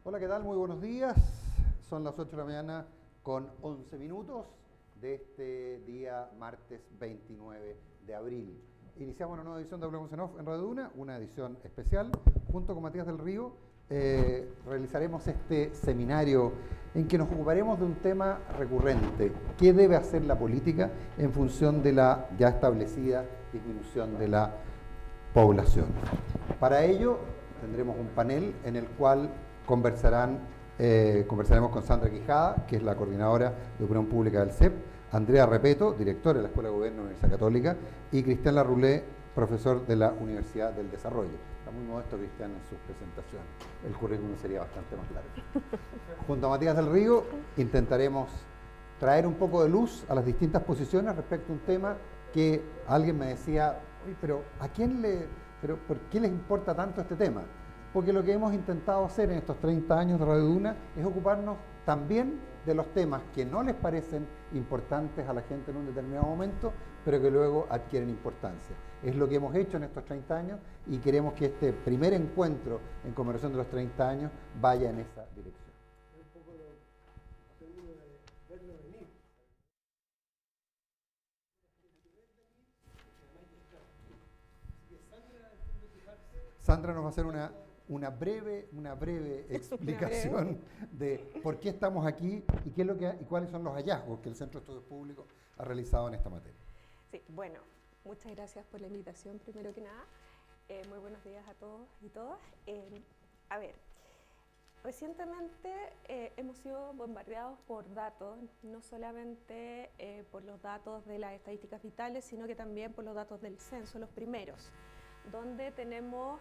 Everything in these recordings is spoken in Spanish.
Hola, ¿qué tal? Muy buenos días. Son las 8 de la mañana con 11 minutos de este día martes 29 de abril. Iniciamos una nueva edición de Hablemos en Off en Radio Duna, una edición especial. Junto con Matías del Río realizaremos este seminario en que nos ocuparemos de un tema recurrente: ¿qué debe hacer la política en función de la ya establecida disminución de la población? Para ello tendremos un panel en el cual conversaremos con Sandra Quijada, que es la coordinadora de Opinión Pública del CEP, Andrea Repeto, directora de la Escuela de Gobierno de la Universidad Católica, y Cristian Larroulé, profesor de la Universidad del Desarrollo. Está muy modesto Cristian en sus presentaciones, el currículum sería bastante más largo. Junto a Matías del Río intentaremos traer un poco de luz a las distintas posiciones respecto a un tema que alguien me decía: oye, pero ¿por qué les importa tanto este tema? Porque lo que hemos intentado hacer en estos 30 años de Radio Duna es ocuparnos también de los temas que no les parecen importantes a la gente en un determinado momento, pero que luego adquieren importancia. Es lo que hemos hecho en estos 30 años y queremos que este primer encuentro en conmemoración de los 30 años vaya en esa dirección. Un poco de verlo venir. Sandra nos va a hacer una breve explicación de por qué estamos aquí y cuáles son los hallazgos que el Centro de Estudios Públicos ha realizado en esta materia. Sí, bueno, muchas gracias por la invitación, primero que nada. Muy buenos días a todos y todas. A ver, recientemente hemos sido bombardeados por datos, no solamente por los datos de las estadísticas vitales, sino que también por los datos del censo, los primeros, donde tenemos,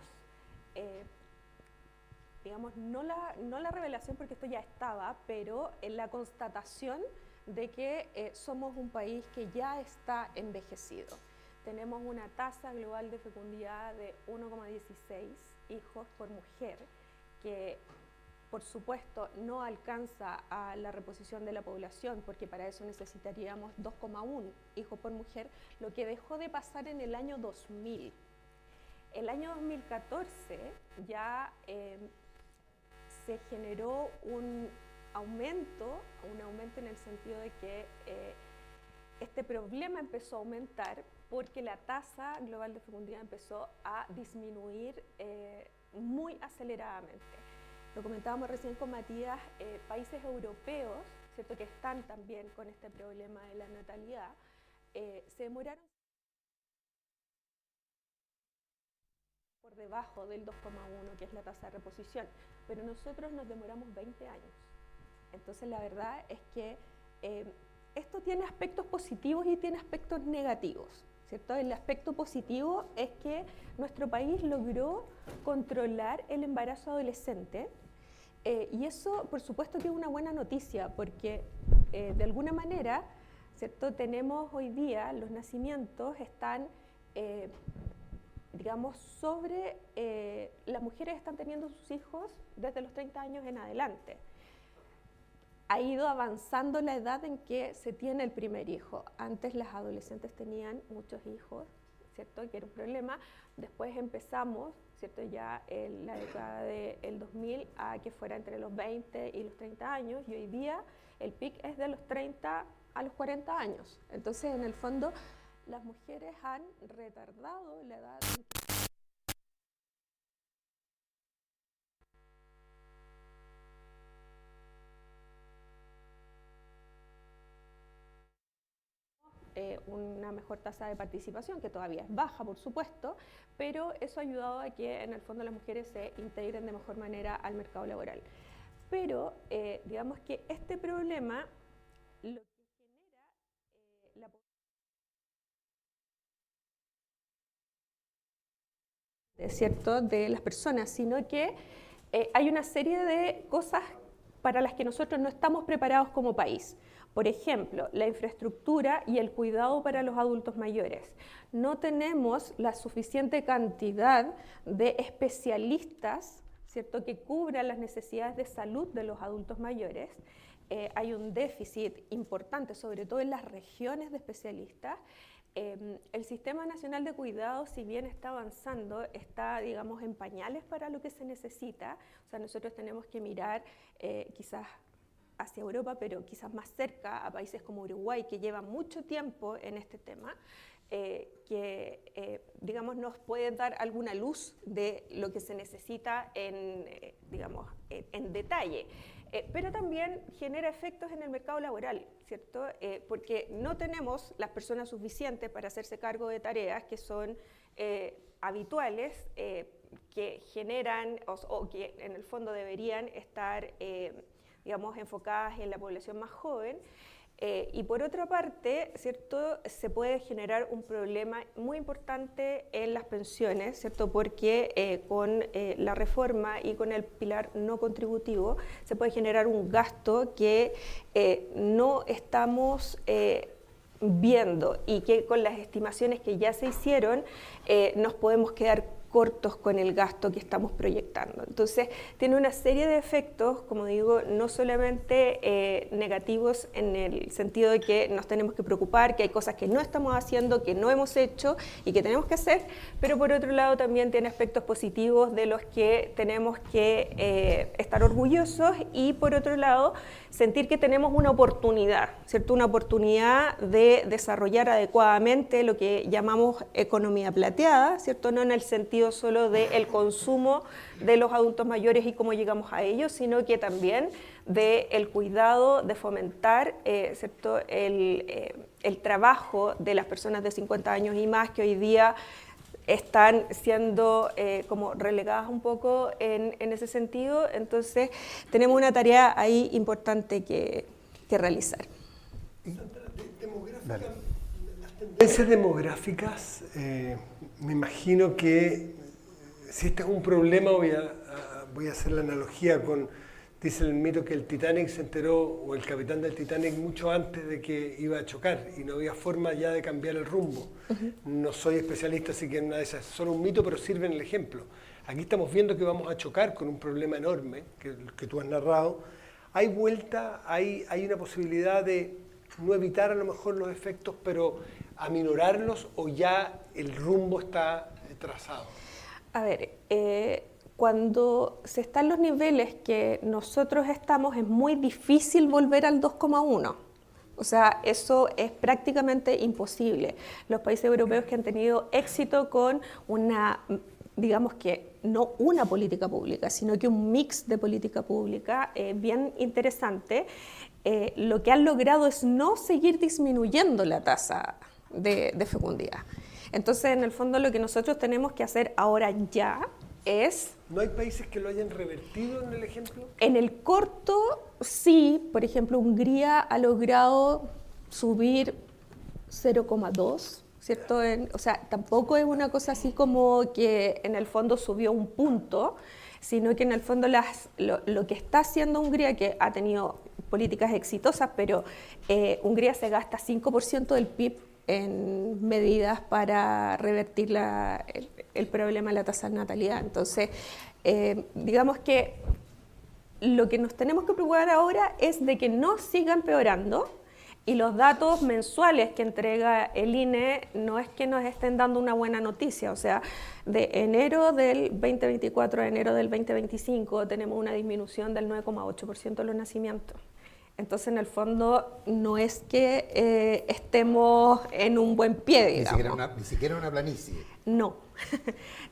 digamos, no la revelación, porque esto ya estaba, pero la constatación de que somos un país que ya está envejecido. Tenemos una tasa global de fecundidad de 1,16 hijos por mujer, que por supuesto no alcanza a la reposición de la población, porque para eso necesitaríamos 2,1 hijos por mujer, lo que dejó de pasar en el año 2000. El año 2014 ya se generó un aumento en el sentido de que este problema empezó a aumentar porque la tasa global de fecundidad empezó a disminuir muy aceleradamente. Lo comentábamos recién con Matías, países europeos, ¿cierto?, que están también con este problema de la natalidad, se demoraron por debajo del 2,1, que es la tasa de reposición, pero nosotros nos demoramos 20 años. Entonces la verdad es que esto tiene aspectos positivos y tiene aspectos negativos, ¿cierto? El aspecto positivo es que nuestro país logró controlar el embarazo adolescente, y eso por supuesto que es una buena noticia, porque de alguna manera, ¿cierto?, tenemos hoy día, los nacimientos están digamos, las mujeres están teniendo sus hijos desde los 30 años en adelante. Ha ido avanzando la edad en que se tiene el primer hijo. Antes las adolescentes tenían muchos hijos, ¿cierto?, que era un problema. Después empezamos, ¿cierto?, ya en la década del 2000 a que fuera entre los 20 y los 30 años, y hoy día el pic es de los 30 a los 40 años. Entonces, en el fondo, las mujeres han retardado la edad en que una mejor tasa de participación, que todavía es baja, por supuesto, pero eso ha ayudado a que en el fondo las mujeres se integren de mejor manera al mercado laboral. Pero digamos que este problema lo que genera la ¿cierto?, de las personas, sino que hay una serie de cosas para las que nosotros no estamos preparados como país. Por ejemplo, la infraestructura y el cuidado para los adultos mayores. No tenemos la suficiente cantidad de especialistas, ¿cierto?, que cubran las necesidades de salud de los adultos mayores. Hay un déficit importante, sobre todo en las regiones, de especialistas. El Sistema Nacional de Cuidados, si bien está avanzando, está, digamos, en pañales para lo que se necesita. O sea, nosotros tenemos que mirar quizás hacia Europa, pero quizás más cerca a países como Uruguay, que llevan mucho tiempo en este tema, digamos, nos puede dar alguna luz de lo que se necesita digamos, en detalle. Pero también genera efectos en el mercado laboral, ¿cierto? Porque no tenemos las personas suficientes para hacerse cargo de tareas que son habituales, que generan o que en el fondo deberían estar, digamos, enfocadas en la población más joven. Y por otra parte, ¿cierto?, se puede generar un problema muy importante en las pensiones, ¿cierto?, porque con la reforma y con el pilar no contributivo se puede generar un gasto que no estamos viendo y que con las estimaciones que ya se hicieron nos podemos quedar cortos con el gasto que estamos proyectando. Entonces, tiene una serie de efectos, como digo, no solamente negativos en el sentido de que nos tenemos que preocupar, que hay cosas que no estamos haciendo, que no hemos hecho y que tenemos que hacer, pero por otro lado también tiene aspectos positivos de los que tenemos que estar orgullosos y por otro lado sentir que tenemos una oportunidad, ¿cierto? Una oportunidad de desarrollar adecuadamente lo que llamamos economía plateada, ¿cierto? No en el sentido solo del consumo de los adultos mayores y cómo llegamos a ellos, sino que también del cuidado, de fomentar, ¿cierto?, el trabajo de las personas de 50 años y más que hoy día están siendo como relegadas un poco en ese sentido. Entonces tenemos una tarea ahí importante que realizar. Las tendencias demográficas, me imagino que si este es un problema, voy a hacer la analogía con, dice el mito que el Titanic se enteró, o el capitán del Titanic, mucho antes de que iba a chocar y no había forma ya de cambiar el rumbo. No soy especialista, así que una de esas es solo un mito, pero sirve en el ejemplo. Aquí estamos viendo que vamos a chocar con un problema enorme que tú has narrado. Hay vuelta, hay una posibilidad de no evitar a lo mejor los efectos, pero aminorarlos, o ya el rumbo está trazado. A ver, cuando se están los niveles que nosotros estamos, es muy difícil volver al 2,1. O sea, eso es prácticamente imposible. Los países europeos que han tenido éxito con una, digamos que no una política pública, sino que un mix de política pública bien interesante, lo que han logrado es no seguir disminuyendo la tasa de fecundidad. Entonces, en el fondo, lo que nosotros tenemos que hacer ahora ya es... ¿No hay países que lo hayan revertido en el ejemplo? En el corto, sí. Por ejemplo, Hungría ha logrado subir 0,2, ¿cierto? O sea, tampoco es una cosa así como que en el fondo subió un punto, sino que en el fondo lo que está haciendo Hungría, que ha tenido políticas exitosas, pero Hungría se gasta 5% del PIB en medidas para revertir el problema de la tasa de natalidad. Entonces, digamos que lo que nos tenemos que preocupar ahora es de que no siga empeorando, y los datos mensuales que entrega el INE no es que nos estén dando una buena noticia. O sea, de enero del 2024 a enero del 2025 tenemos una disminución del 9,8% de los nacimientos. Entonces, en el fondo, no es que estemos en un buen pie, digamos. Ni siquiera una planicie. No,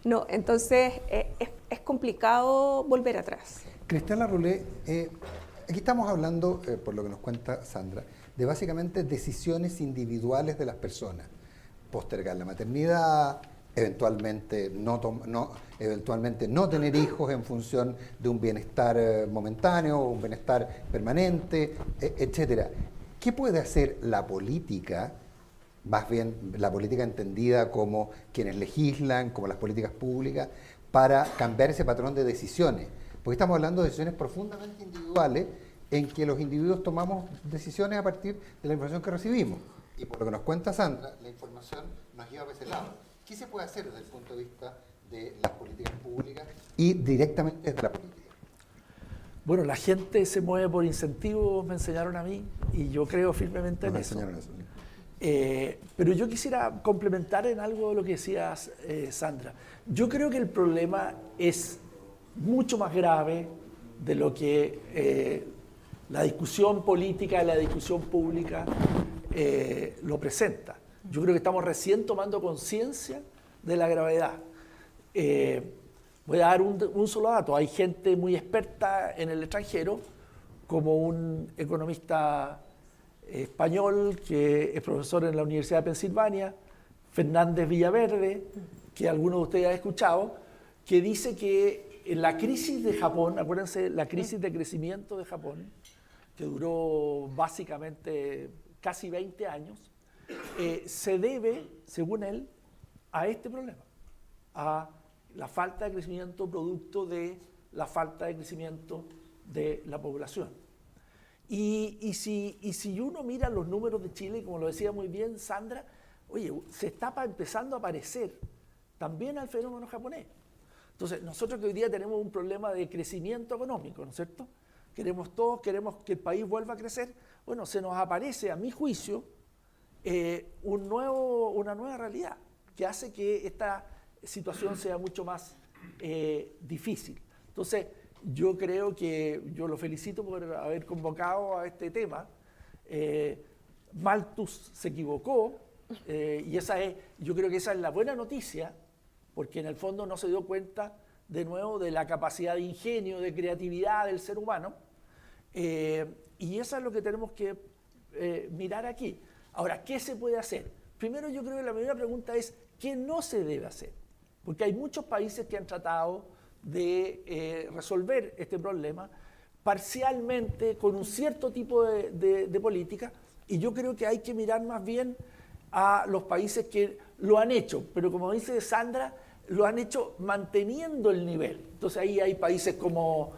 no. Entonces, es complicado volver atrás. Cristian Larroulé, aquí estamos hablando, por lo que nos cuenta Sandra, de básicamente decisiones individuales de las personas. Postergar la maternidad, eventualmente no tener hijos en función de un bienestar momentáneo o un bienestar permanente, etcétera. ¿Qué puede hacer la política, más bien la política entendida como quienes legislan, como las políticas públicas, para cambiar ese patrón de decisiones? Porque estamos hablando de decisiones profundamente individuales en que los individuos tomamos decisiones a partir de la información que recibimos. Y por lo que nos cuenta Sandra, la información nos lleva a ese lado. ¿Qué se puede hacer desde el punto de vista de las políticas públicas y directamente desde la política? Bueno, la gente se mueve por incentivos, me enseñaron a mí, y yo creo firmemente en eso. Pero yo quisiera complementar en algo de lo que decías, Sandra. Yo creo que el problema es mucho más grave de lo que la discusión política y la discusión pública lo presenta. Yo creo que estamos recién tomando conciencia de la gravedad. Voy a dar un solo dato. Hay gente muy experta en el extranjero, como un economista español que es profesor en la Universidad de Pensilvania, Fernández Villaverde, que algunos de ustedes han escuchado, que dice que la crisis de Japón, acuérdense, la crisis de crecimiento de Japón, que duró básicamente casi 20 años, se debe, según él, a este problema, a la falta de crecimiento producto de la falta de crecimiento de la población. Y si uno mira los números de Chile, como lo decía muy bien Sandra, oye, se está empezando a parecer también al fenómeno japonés. Entonces, nosotros que hoy día tenemos un problema de crecimiento económico, ¿no es cierto? Todos queremos que el país vuelva a crecer. Bueno, se nos aparece, a mi juicio, una nueva realidad que hace que esta situación sea mucho más difícil. Entonces, yo creo que yo lo felicito por haber convocado a este tema. Malthus se equivocó y yo creo que esa es la buena noticia, porque en el fondo no se dio cuenta de nuevo de la capacidad de ingenio, de creatividad del ser humano, y eso es lo que tenemos que mirar aquí. Ahora, ¿qué se puede hacer? Primero, yo creo que la primera pregunta es ¿qué no se debe hacer? Porque hay muchos países que han tratado de resolver este problema parcialmente con un cierto tipo de política, y yo creo que hay que mirar más bien a los países que lo han hecho, pero como dice Sandra, lo han hecho manteniendo el nivel. Entonces ahí hay países como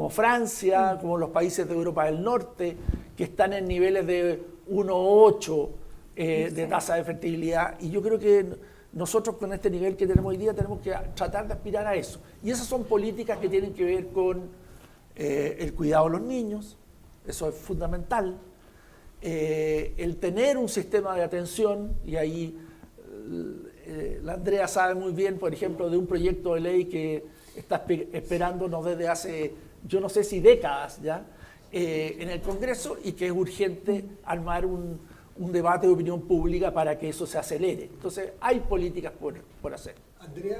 Francia, como los países de Europa del Norte, que están en niveles de 1,8 de tasa de fertilidad, y yo creo que nosotros con este nivel que tenemos hoy día tenemos que tratar de aspirar a eso. Y esas son políticas que tienen que ver con el cuidado de los niños, eso es fundamental, el tener un sistema de atención, y ahí la Andrea sabe muy bien, por ejemplo, de un proyecto de ley que está esperándonos desde hace, yo no sé si décadas ya, en el Congreso, y que es urgente armar un debate de opinión pública para que eso se acelere. Entonces, hay políticas por hacer. Andrea,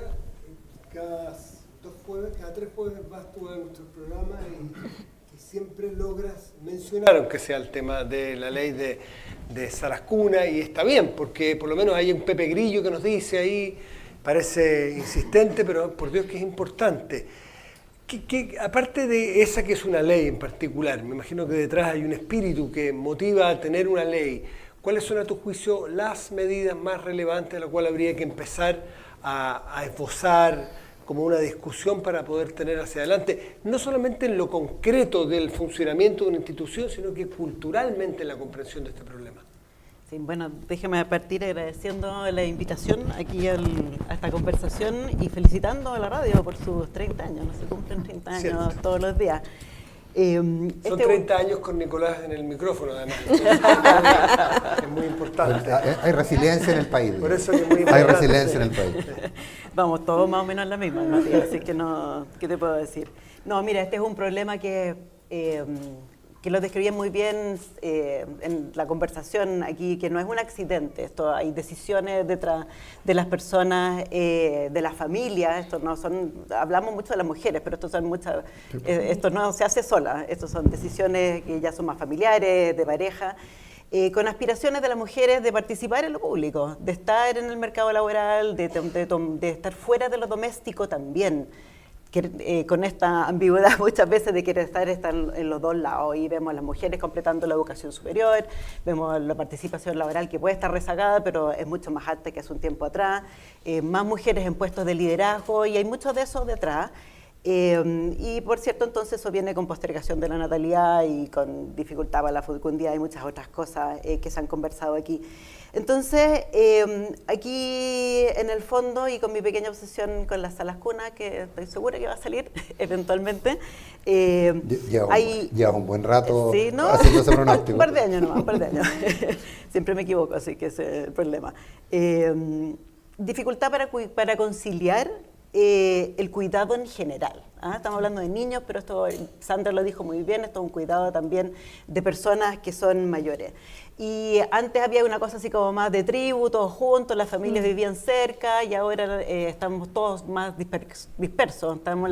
cada 3 jueves vas tú a nuestro programa y siempre logras mencionar, aunque sea el tema de la ley de Sarascuna, y está bien, porque por lo menos hay un Pepe Grillo que nos dice ahí, parece insistente, pero por Dios que es importante. Aparte de esa que es una ley en particular, me imagino que detrás hay un espíritu que motiva a tener una ley. ¿Cuáles son a tu juicio las medidas más relevantes a las cuales habría que empezar a esbozar como una discusión para poder tener hacia adelante, no solamente en lo concreto del funcionamiento de una institución, sino que culturalmente en la comprensión de este problema? Sí, bueno, déjeme partir agradeciendo la invitación aquí a esta conversación y felicitando a la radio por sus 30 años, no se cumplen 30 años Cierto. Todos los días. Son 30 años con Nicolás en el micrófono, además. Es muy importante. Hay resiliencia en el país. Por eso es muy hay importante. resiliencia en el país. Vamos, todos más o menos en la misma, Matías, así que no, ¿qué te puedo decir? No, mira, este es un problema que lo describía muy bien en la conversación aquí, que no es un accidente, esto hay decisiones detrás de las personas, de las familias, esto no son, hablamos mucho de las mujeres, pero esto no se hace sola, esto son decisiones que ya son más familiares, de pareja, con aspiraciones de las mujeres de participar en lo público, de estar en el mercado laboral, de estar fuera de lo doméstico también. Con esta ambigüedad muchas veces de querer estar en los dos lados, y vemos a las mujeres completando la educación superior, vemos la participación laboral que puede estar rezagada, pero es mucho más alta que hace un tiempo atrás, más mujeres en puestos de liderazgo, y hay mucho de eso detrás. Y por cierto, entonces eso viene con postergación de la natalidad y con dificultad para la fecundidad y muchas otras cosas que se han conversado aquí. Entonces, aquí en el fondo y con mi pequeña obsesión con las salas cunas, que estoy segura que va a salir eventualmente, lleva un buen rato sí, ¿no? haciendo ese pronóstico. Un par de años nomás, un par de años. Siempre me equivoco, así que ese es el problema. Dificultad para conciliar el cuidado en general. Estamos hablando de niños, pero esto Sandra lo dijo muy bien, esto es un cuidado también de personas que son mayores. Y antes había una cosa así como más de tribu, todos juntos, las familias vivían cerca, y ahora estamos todos más dispersos. Estamos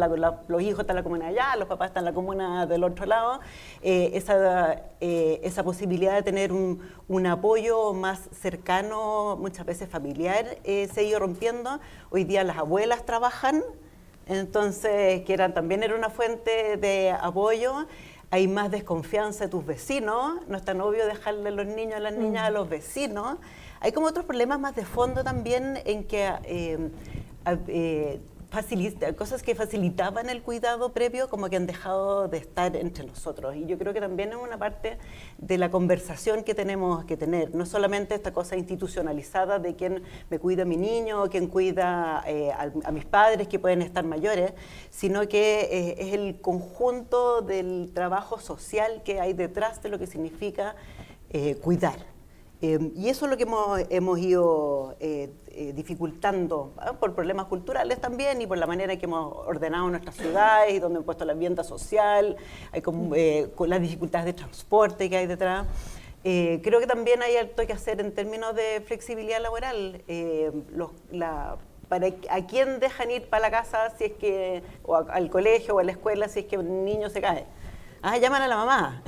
los hijos están en la comuna allá, los papás están en la comuna del otro lado. Esa posibilidad de tener un apoyo más cercano, muchas veces familiar, se ha ido rompiendo. Hoy día las abuelas trabajan, entonces también era una fuente de apoyo. Hay más desconfianza de tus vecinos, no es tan obvio dejarle los niños a las niñas a los vecinos. Hay como otros problemas más de fondo también en que cosas que facilitaban el cuidado previo como que han dejado de estar entre nosotros. Y yo creo que también es una parte de la conversación que tenemos que tener. No solamente esta cosa institucionalizada de quién me cuida a mi niño, o quién cuida a mis padres que pueden estar mayores, sino que es el conjunto del trabajo social que hay detrás de lo que significa cuidar. Y eso es lo que hemos ido dificultando por problemas culturales también y por la manera en que hemos ordenado nuestras ciudades y donde hemos puesto la vivienda social, hay con las dificultades de transporte que hay detrás. Creo que también hay algo que hacer en términos de flexibilidad laboral. ¿A quién dejan ir para la casa si es que, o al colegio o a la escuela si es que un niño se cae? Llaman a la mamá.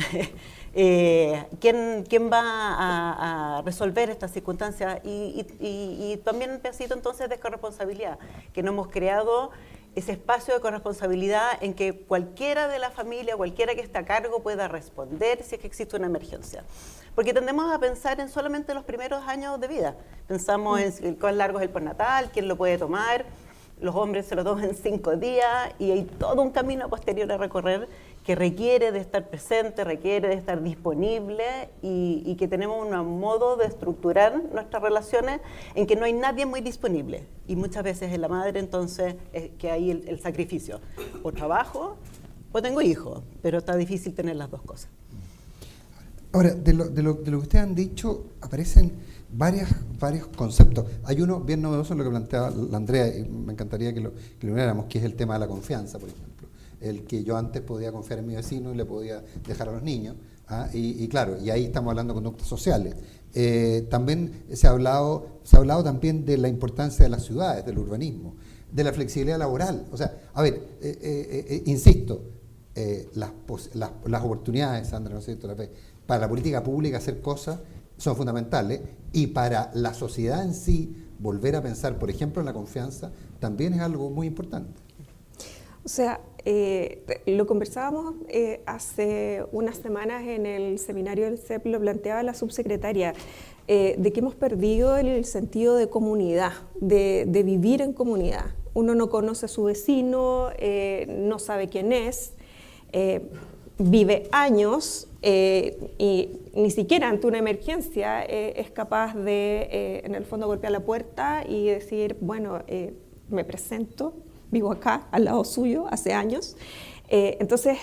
¿Quién va a resolver estas circunstancias? Y también un pedacito entonces de corresponsabilidad, que no hemos creado ese espacio de corresponsabilidad en que cualquiera de la familia, cualquiera que esté a cargo pueda responder si es que existe una emergencia. Porque tendemos a pensar en solamente los primeros años de vida. Pensamos en cuán largo es el postnatal, quién lo puede tomar, los hombres se lo toman en 5 días y hay todo un camino posterior a recorrer que requiere de estar presente, requiere de estar disponible y que tenemos un modo de estructurar nuestras relaciones en que no hay nadie muy disponible. Y muchas veces es la madre entonces que hay el sacrificio. O trabajo o tengo hijos, pero está difícil tener las dos cosas. Ahora, de lo que ustedes han dicho, aparecen varios conceptos. Hay uno bien novedoso en lo que planteaba la Andrea, y me encantaría que lo uniéramos, que es el tema de la confianza, por ejemplo. El que yo antes podía confiar en mi vecino y le podía dejar a los niños. Y claro, y ahí estamos hablando de conductas sociales. También se ha hablado también de la importancia de las ciudades, del urbanismo, de la flexibilidad laboral. O sea, a ver, insisto, las oportunidades, Sandra, ¿no es cierto?, para la política pública hacer cosas son fundamentales, y para la sociedad en sí volver a pensar, por ejemplo, en la confianza, también es algo muy importante. O sea, lo conversábamos hace unas semanas en el seminario del CEP, lo planteaba la subsecretaria, de que hemos perdido el sentido de comunidad, de vivir en comunidad. Uno no conoce a su vecino, no sabe quién es, vive años y ni siquiera ante una emergencia es capaz de, en el fondo, golpear la puerta y decir, bueno, me presento, vivo acá, al lado suyo, hace años. Entonces,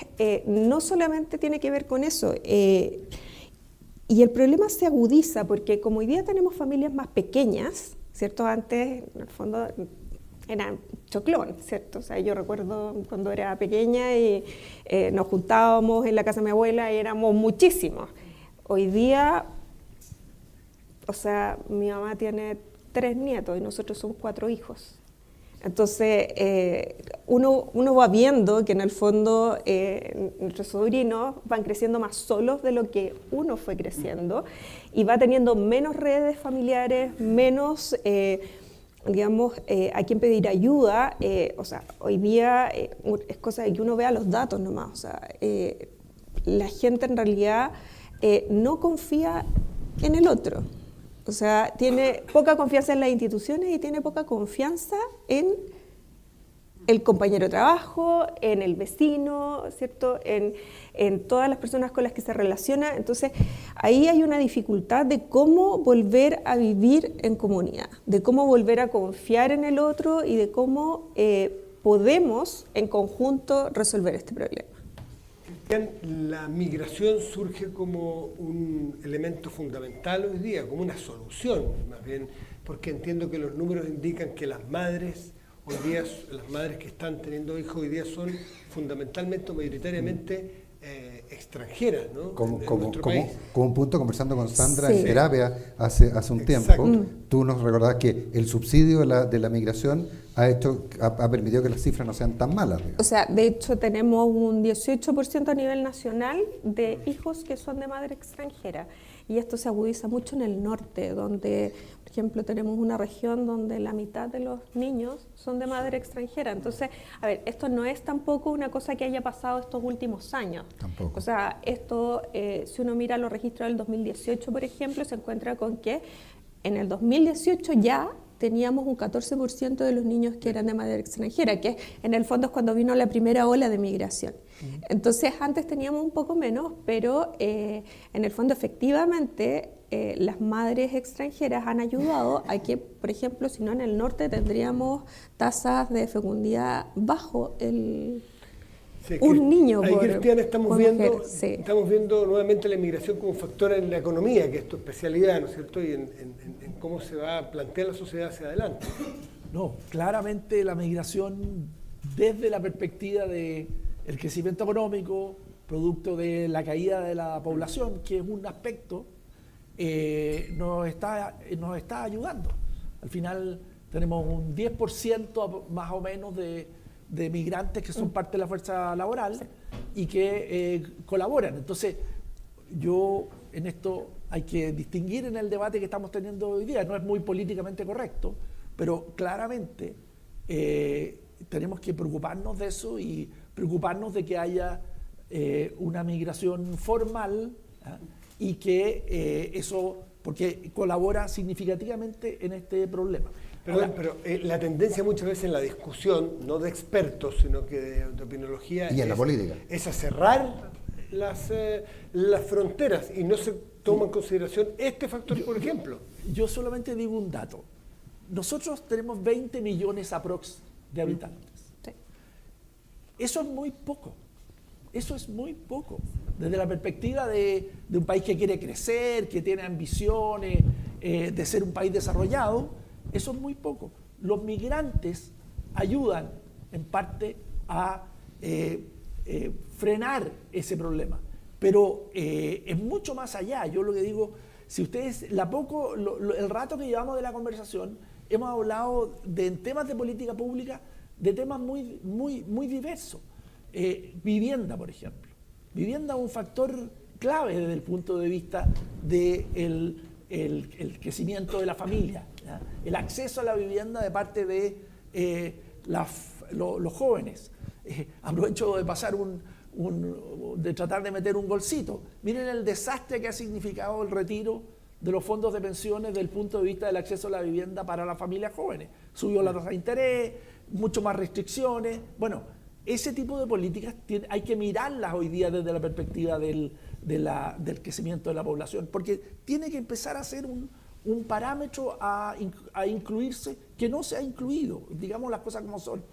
no solamente tiene que ver con eso. Y el problema se agudiza porque como hoy día tenemos familias más pequeñas, ¿cierto? Antes, en el fondo, eran choclón, ¿cierto? O sea, yo recuerdo cuando era pequeña y nos juntábamos en la casa de mi abuela y éramos muchísimos. Hoy día, o sea, mi mamá tiene 3 nietos y nosotros somos 4 hijos. Entonces, uno va viendo que en el fondo nuestros sobrinos van creciendo más solos de lo que uno fue creciendo y va teniendo menos redes familiares, menos, digamos, a quien pedir ayuda. O sea, hoy día es cosa de que uno vea los datos nomás. O sea, la gente en realidad no confía en el otro. O sea, tiene poca confianza en las instituciones y tiene poca confianza en el compañero de trabajo, en el vecino, ¿cierto? En todas las personas con las que se relaciona. Entonces, ahí hay una dificultad de cómo volver a vivir en comunidad, de cómo volver a confiar en el otro y de cómo podemos en conjunto resolver este problema. Cristian, la migración surge como un elemento fundamental hoy día, como una solución, más bien, porque entiendo que los números indican que las madres hoy día, las madres que están teniendo hijos hoy día son fundamentalmente o mayoritariamente extranjeras, ¿no? Como país. un punto, conversando con Sandra Sí. en terapia hace un Exacto. tiempo, tú nos recordabas que el subsidio de la migración ha permitido que las cifras no sean tan malas. Digamos. O sea, de hecho tenemos un 18% a nivel nacional de hijos que son de madre extranjera. Y esto se agudiza mucho en el norte, donde, por ejemplo, tenemos una región donde la mitad de los niños son de madre extranjera. Entonces, a ver, esto no es tampoco una cosa que haya pasado estos últimos años. Tampoco. O sea, esto, si uno mira los registros del 2018, por ejemplo, se encuentra con que en el 2018 ya teníamos un 14% de los niños que eran de madre extranjera, que en el fondo es cuando vino la primera ola de migración. Entonces antes teníamos un poco menos, pero en el fondo efectivamente las madres extranjeras han ayudado a que, por ejemplo, si no en el norte tendríamos tasas de fecundidad bajo Sí, un niño ahí, por, Cristian, estamos por viendo, mujer, sí. estamos viendo nuevamente la inmigración como un factor en la economía, que es tu especialidad, ¿no es cierto? Y en cómo se va a plantear la sociedad hacia adelante. No, claramente la migración desde la perspectiva del crecimiento económico, producto de la caída de la población, que es un aspecto, nos está ayudando. Al final tenemos un 10% más o menos de migrantes que son parte de la fuerza laboral y que colaboran. Entonces, yo en esto hay que distinguir en el debate que estamos teniendo hoy día. No es muy políticamente correcto, pero claramente tenemos que preocuparnos de eso y preocuparnos de que haya una migración formal, ¿ah? Y que eso, porque colabora significativamente en este problema. Perdón, pero la tendencia muchas veces en la discusión, no de expertos, sino que de opinología, Y en la política. es a cerrar las fronteras y no se toma en consideración este factor, por ejemplo. Yo solamente digo un dato. Nosotros tenemos 20 millones aprox de habitantes. Sí. Eso es muy poco. Eso es muy poco. Desde la perspectiva de un país que quiere crecer, que tiene ambiciones, de ser un país desarrollado, eso es muy poco. Los migrantes ayudan en parte a frenar ese problema, pero es mucho más allá. Yo lo que digo, si ustedes, el rato que llevamos de la conversación, hemos hablado de temas de política pública, de temas muy, muy, muy diversos. Vivienda, por ejemplo. Vivienda es un factor clave desde el punto de vista del crecimiento de la familia, ¿ya? El acceso a la vivienda de parte de los jóvenes. Aprovecho de pasar de tratar de meter un golcito. Miren el desastre que ha significado el retiro de los fondos de pensiones desde el punto de vista del acceso a la vivienda para las familias jóvenes. Subió la tasa de interés, mucho más restricciones. Bueno, ese tipo de políticas hay que mirarlas hoy día desde la perspectiva del crecimiento de la población, porque tiene que empezar a ser un parámetro a incluirse que no se ha incluido, digamos las cosas como son.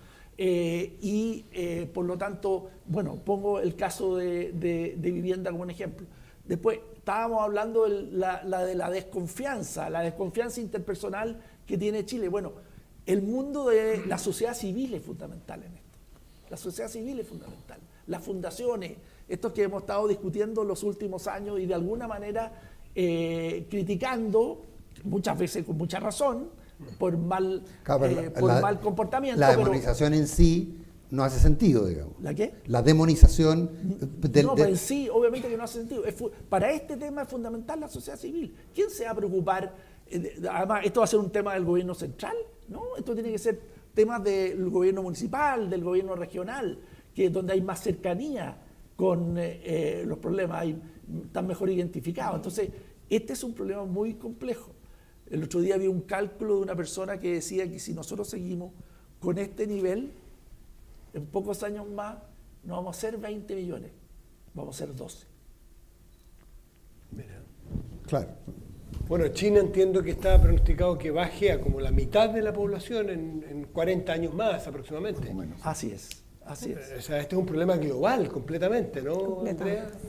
Por lo tanto, bueno, pongo el caso de vivienda como un ejemplo. Después estábamos hablando de la desconfianza interpersonal que tiene Chile. Bueno, el mundo de la sociedad civil es fundamental en esto. La sociedad civil es fundamental. Las fundaciones, estos que hemos estado discutiendo los últimos años y de alguna manera criticando, muchas veces con mucha razón, por mal comportamiento. La demonización en sí no hace sentido, digamos. ¿La qué? La demonización pero en sí, obviamente que no hace sentido. Para este tema es fundamental la sociedad civil. ¿Quién se va a preocupar? Además, esto va a ser un tema del gobierno central, ¿no? Esto tiene que ser temas del gobierno municipal, del gobierno regional, que es donde hay más cercanía con los problemas, están mejor identificados. Entonces, este es un problema muy complejo. El otro día vi un cálculo de una persona que decía que si nosotros seguimos con este nivel, en pocos años más no vamos a ser 20 millones, vamos a ser 12. Mira. Claro. Bueno, China entiendo que está pronosticado que baje a como la mitad de la población en 40 años más aproximadamente. O menos. Así es, así es. O sea, este es un problema global completamente, ¿no, Completamente. Andrea?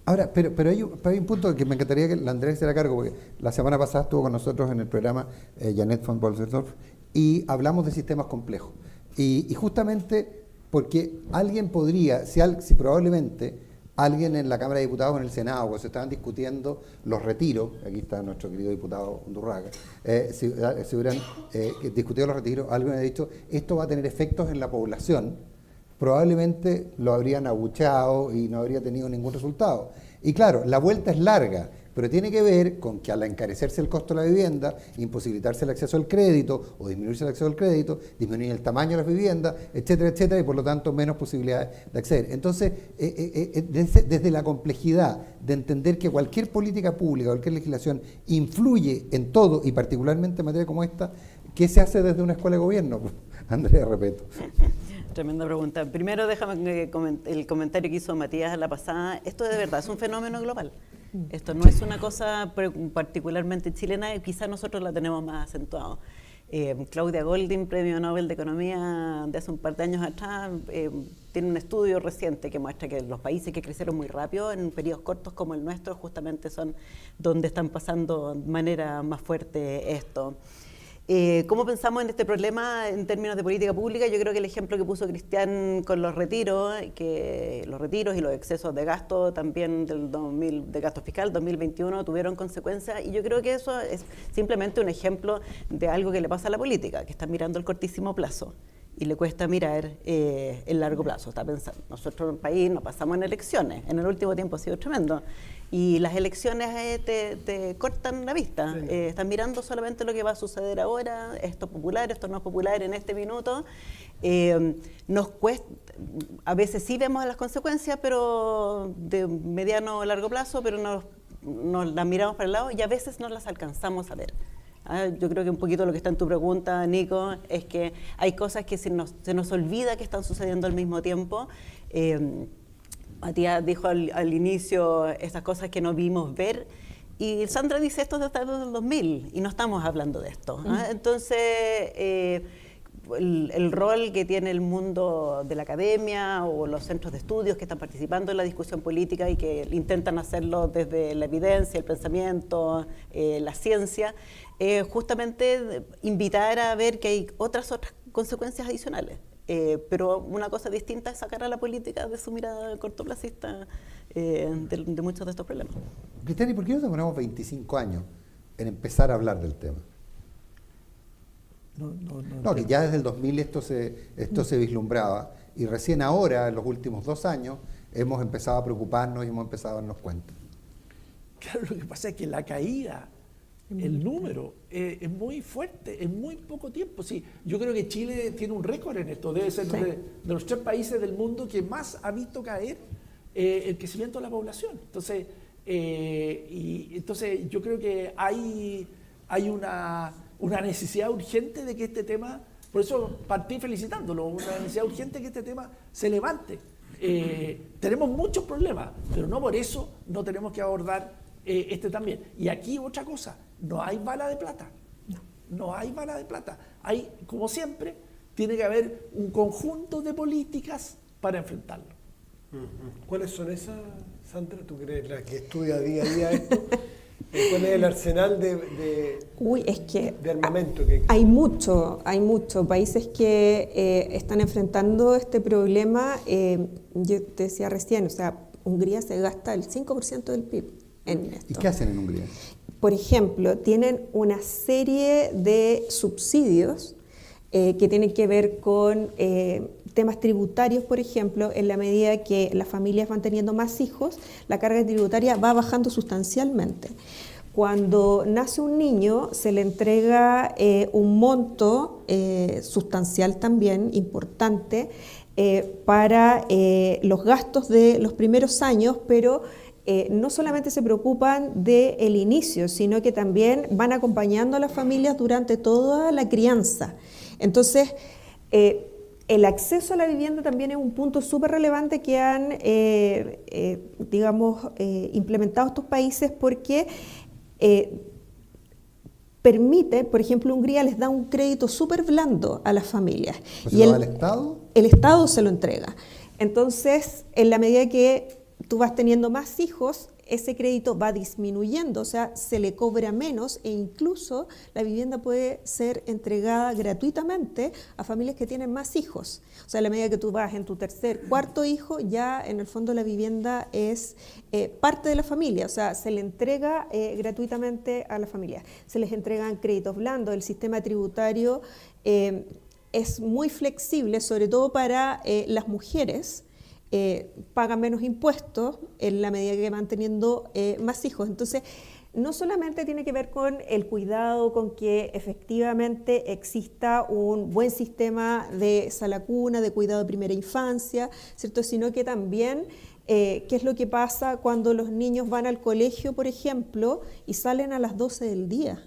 Ahora, pero hay un punto que me encantaría que la Andrea se haga cargo, porque la semana pasada estuvo con nosotros en el programa Janet von Bolsendorf y hablamos de sistemas complejos. Y justamente porque alguien podría, si probablemente alguien en la Cámara de Diputados o en el Senado, cuando se estaban discutiendo los retiros, aquí está nuestro querido diputado Undurraga, si hubieran discutido los retiros, alguien ha dicho, esto va a tener efectos en la población, probablemente lo habrían abucheado y no habría tenido ningún resultado. Y claro, la vuelta es larga, pero tiene que ver con que al encarecerse el costo de la vivienda, imposibilitarse el acceso al crédito o disminuirse el acceso al crédito, disminuir el tamaño de las viviendas, etcétera, etcétera, y por lo tanto menos posibilidades de acceder. Entonces, desde la complejidad de entender que cualquier política pública, cualquier legislación influye en todo y particularmente en materia como esta, ¿qué se hace desde una escuela de gobierno? Andrea Repetto. Tremenda pregunta. Primero, déjame el comentario que hizo Matías a la pasada. Esto de verdad es un fenómeno global. Esto no es una cosa particularmente chilena, y quizás nosotros la tenemos más acentuado. Claudia Goldin, Premio Nobel de Economía de hace un par de años atrás, tiene un estudio reciente que muestra que los países que crecieron muy rápido en periodos cortos como el nuestro justamente son donde están pasando de manera más fuerte esto. ¿Cómo pensamos en este problema en términos de política pública? Yo creo que el ejemplo que puso Cristian con los retiros, que los retiros y los excesos de gasto también de gasto fiscal 2021 tuvieron consecuencias, y yo creo que eso es simplemente un ejemplo de algo que le pasa a la política, que está mirando el cortísimo plazo y le cuesta mirar el largo plazo. Está pensando, nosotros en el país nos pasamos en elecciones, en el último tiempo ha sido tremendo, y las elecciones te cortan la vista. Sí. Están mirando solamente lo que va a suceder ahora, esto es popular, esto no es popular en este minuto. Nos cuesta, a veces sí vemos las consecuencias, pero de mediano o largo plazo, pero nos las miramos para el lado y a veces no las alcanzamos a ver. Yo creo que un poquito lo que está en tu pregunta, Nico, es que hay cosas que se nos olvida que están sucediendo al mismo tiempo. Matías dijo al inicio estas cosas que no vimos ver, y Sandra dice esto desde el 2000 y no estamos hablando de esto. Entonces, el rol que tiene el mundo de la academia o los centros de estudios que están participando en la discusión política y que intentan hacerlo desde la evidencia, el pensamiento, la ciencia, justamente invitar a ver que hay otras consecuencias adicionales. Pero una cosa distinta es sacar a la política de su mirada cortoplacista de muchos de estos problemas. Cristian, ¿y por qué nos demoramos 25 años en empezar a hablar del tema? No, que ya desde el 2000 esto se vislumbraba, y recién ahora, en los últimos 2 años, hemos empezado a preocuparnos y hemos empezado a darnos cuenta. Claro, lo que pasa es que la caída, el número, es muy fuerte, en muy poco tiempo. Sí, yo creo que Chile tiene un récord en esto, debe ser de los 3 países del mundo que más ha visto caer el crecimiento de la población. Entonces, entonces yo creo que hay una necesidad urgente de que este tema, por eso partí felicitándolo, una necesidad urgente de que este tema se levante. Tenemos muchos problemas, pero no por eso no tenemos que abordar este también. Y aquí otra cosa, no hay bala de plata, no hay bala de plata. Hay, como siempre, tiene que haber un conjunto de políticas para enfrentarlo. ¿Cuáles son esas, Sandra? ¿Tú crees la que estudia día a día esto? ¿Cuál es el arsenal de armamento que hay mucho países que están enfrentando este problema. Yo te decía recién, o sea, Hungría se gasta el 5% del PIB en esto. ¿Y qué hacen en Hungría? Por ejemplo, tienen una serie de subsidios que tienen que ver con temas tributarios, por ejemplo. En la medida que las familias van teniendo más hijos, la carga tributaria va bajando sustancialmente. Cuando nace un niño, se le entrega un monto sustancial también, importante, para los gastos de los primeros años, pero no solamente se preocupan del inicio, sino que también van acompañando a las familias durante toda la crianza. Entonces, el acceso a la vivienda también es un punto súper relevante que han, implementado estos países porque permite, por ejemplo, Hungría les da un crédito súper blando a las familias. ¿Pues lo da el Estado? El Estado se lo entrega. Entonces, en la medida que tú vas teniendo más hijos, ese crédito va disminuyendo, o sea, se le cobra menos e incluso la vivienda puede ser entregada gratuitamente a familias que tienen más hijos. O sea, a la medida que tú vas en tu tercer, cuarto hijo, ya en el fondo la vivienda es parte de la familia, o sea, se le entrega gratuitamente a la familia. Se les entregan créditos blandos, el sistema tributario es muy flexible, sobre todo para las mujeres. Pagan menos impuestos en la medida que van teniendo más hijos. Entonces, no solamente tiene que ver con el cuidado, con que efectivamente exista un buen sistema de sala cuna, de cuidado de primera infancia, ¿cierto? Sino que también qué es lo que pasa cuando los niños van al colegio, por ejemplo, y salen a las 12 del día.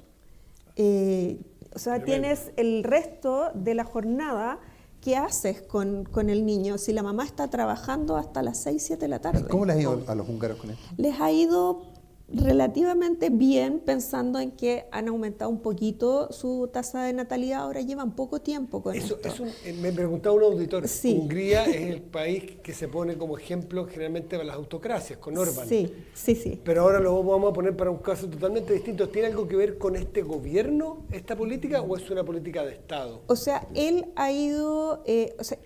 O sea, tienes el resto de la jornada. ¿Qué haces con el niño si la mamá está trabajando hasta las 6, 7 de la tarde? ¿Cómo les ha ido a los húngaros con esto? Les ha ido relativamente bien, pensando en que han aumentado un poquito su tasa de natalidad, ahora llevan poco tiempo con esto. Me preguntaba un auditor, Sí. Hungría es el país que se pone como ejemplo generalmente para las autocracias, con Orbán. Sí. Pero ahora lo vamos a poner para un caso totalmente distinto. ¿Tiene algo que ver con este gobierno, esta política, o es una política de Estado? O sea, él ha ido,